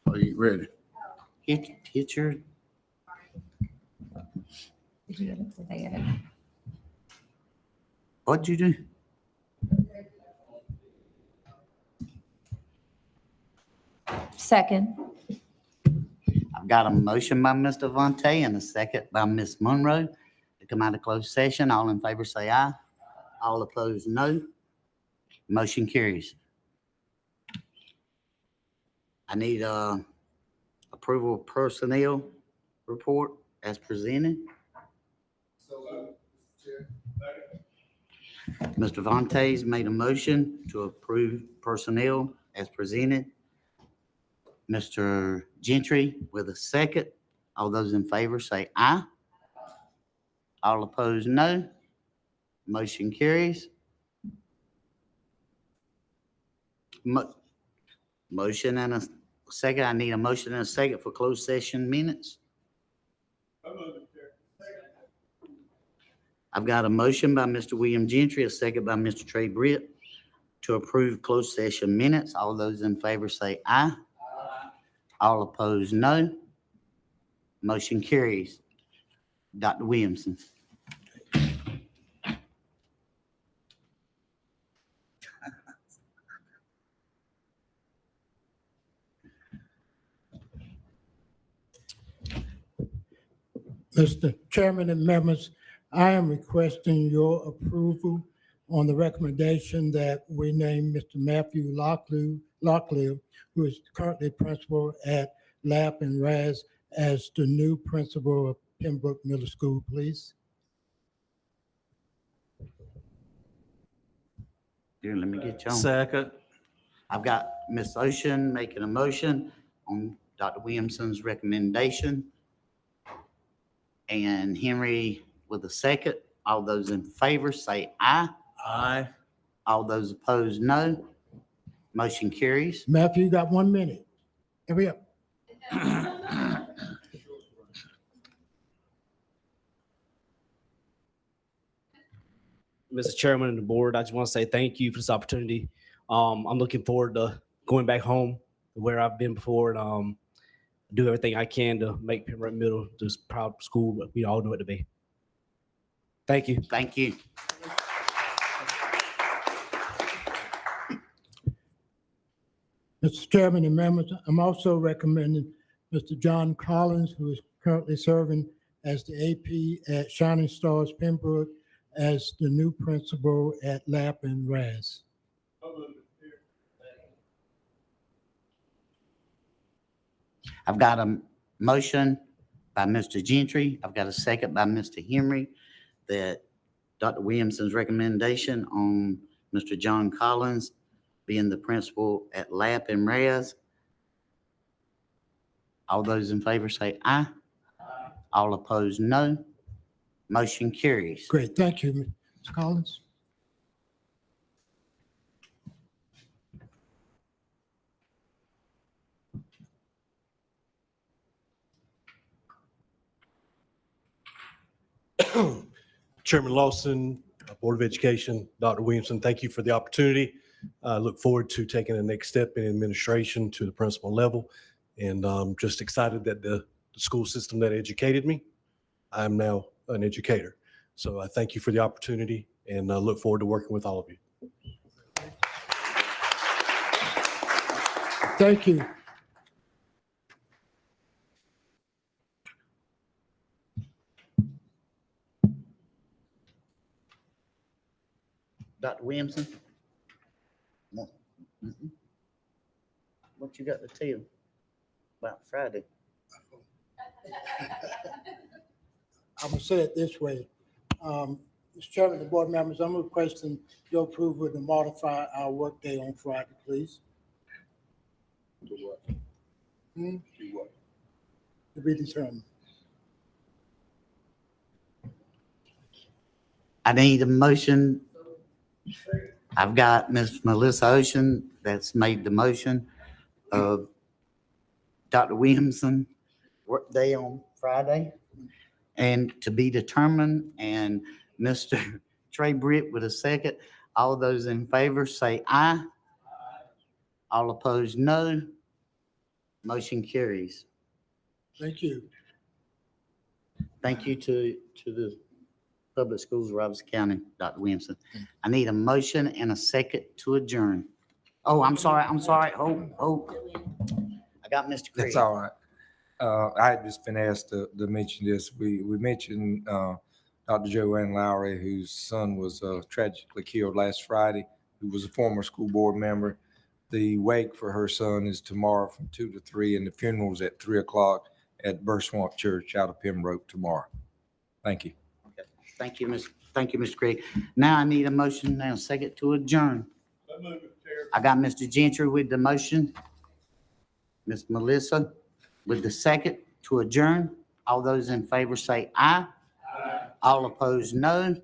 Are you ready? Hit your, Did you get it? Did they get it? what'd you do? Second. I've got a motion by Mr. Vontae and a second by Ms. Monroe to come out of closed session. All in favor say aye. All opposed, no. Motion carries. I need approval of personnel report as presented. Mr. Vontae's made a motion to approve personnel as presented. Mr. Gentry with a second. All those in favor say aye. All opposed, no. Motion carries. Motion and a second. I need a motion and a second for closed session minutes. I've got a motion by Mr. William Gentry, a second by Mr. Trey Britt to approve closed session minutes. All those in favor say aye. All opposed, no. Motion carries. Dr. Williamson. Mr. Chairman and members, I am requesting your approval on the recommendation that we name Mr. Matthew Locklear, who is currently principal at Lap and Raz, as the new principal of Pembroke Middle School, please. Here, let me get you on. Second. I've got Ms. Ocean making a motion on Dr. Williamson's recommendation. And Henry with a second. All those in favor say aye. Aye. All those opposed, no. Motion carries. Matthew, you got 1 minute. Hurry up. Mr. Chairman and the board, I just want to say thank you for this opportunity. I'm looking forward to going back home where I've been before and do everything I can to make Pembroke Middle this proud school that we all know it to be. Thank you. Thank you. Mr. Chairman and members, I'm also recommending Mr. John Collins, who is currently serving as the AP at Shining Stars Pembroke, as the new principal at Lap and Raz. I've got a motion by Mr. Gentry. I've got a second by Mr. Henry that Dr. Williamson's recommendation on Mr. John Collins being the principal at Lap and Raz. All those in favor say aye. All opposed, no. Motion carries. Great, thank you, Mr. Collins. Chairman Lawson, Board of Education, Dr. Williamson, thank you for the opportunity. I look forward to taking the next step in administration to the principal level. And I'm just excited that the school system that educated me, I'm now an educator. So I thank you for the opportunity and I look forward to working with all of you. Thank you. Dr. Williamson? What you got to tell about Friday? I'm gonna say it this way. Mr. Chairman and board members, I'm requesting your approval to modify our workday on Friday, please. To what? To what? To be determined. I need a motion. I've got Ms. Melissa Ocean that's made the motion of Dr. Williamson workday on Friday and to be determined, and Mr. Trey Britt with a second. All those in favor say aye. All opposed, no. Motion carries. Thank you. Thank you to the Public Schools of Robeson County, Dr. Williamson. I need a motion and a second to adjourn. Oh, I'm sorry. Oh. I got Mr. Craig. That's all right. I had just been asked to mention this. We mentioned Dr. Joanne Lowry, whose son was tragically killed last Friday, who was a former school board member. The wake for her son is tomorrow from 2 to 3, and the funeral is at 3 o'clock at Burr Swamp Church out of Pembroke tomorrow. Thank you. Okay. Thank you, Mr. Craig. Now I need a motion and a second to adjourn. I got Mr. Gentry with the motion. Ms. Melissa with the second to adjourn. All those in favor say aye. All opposed, no.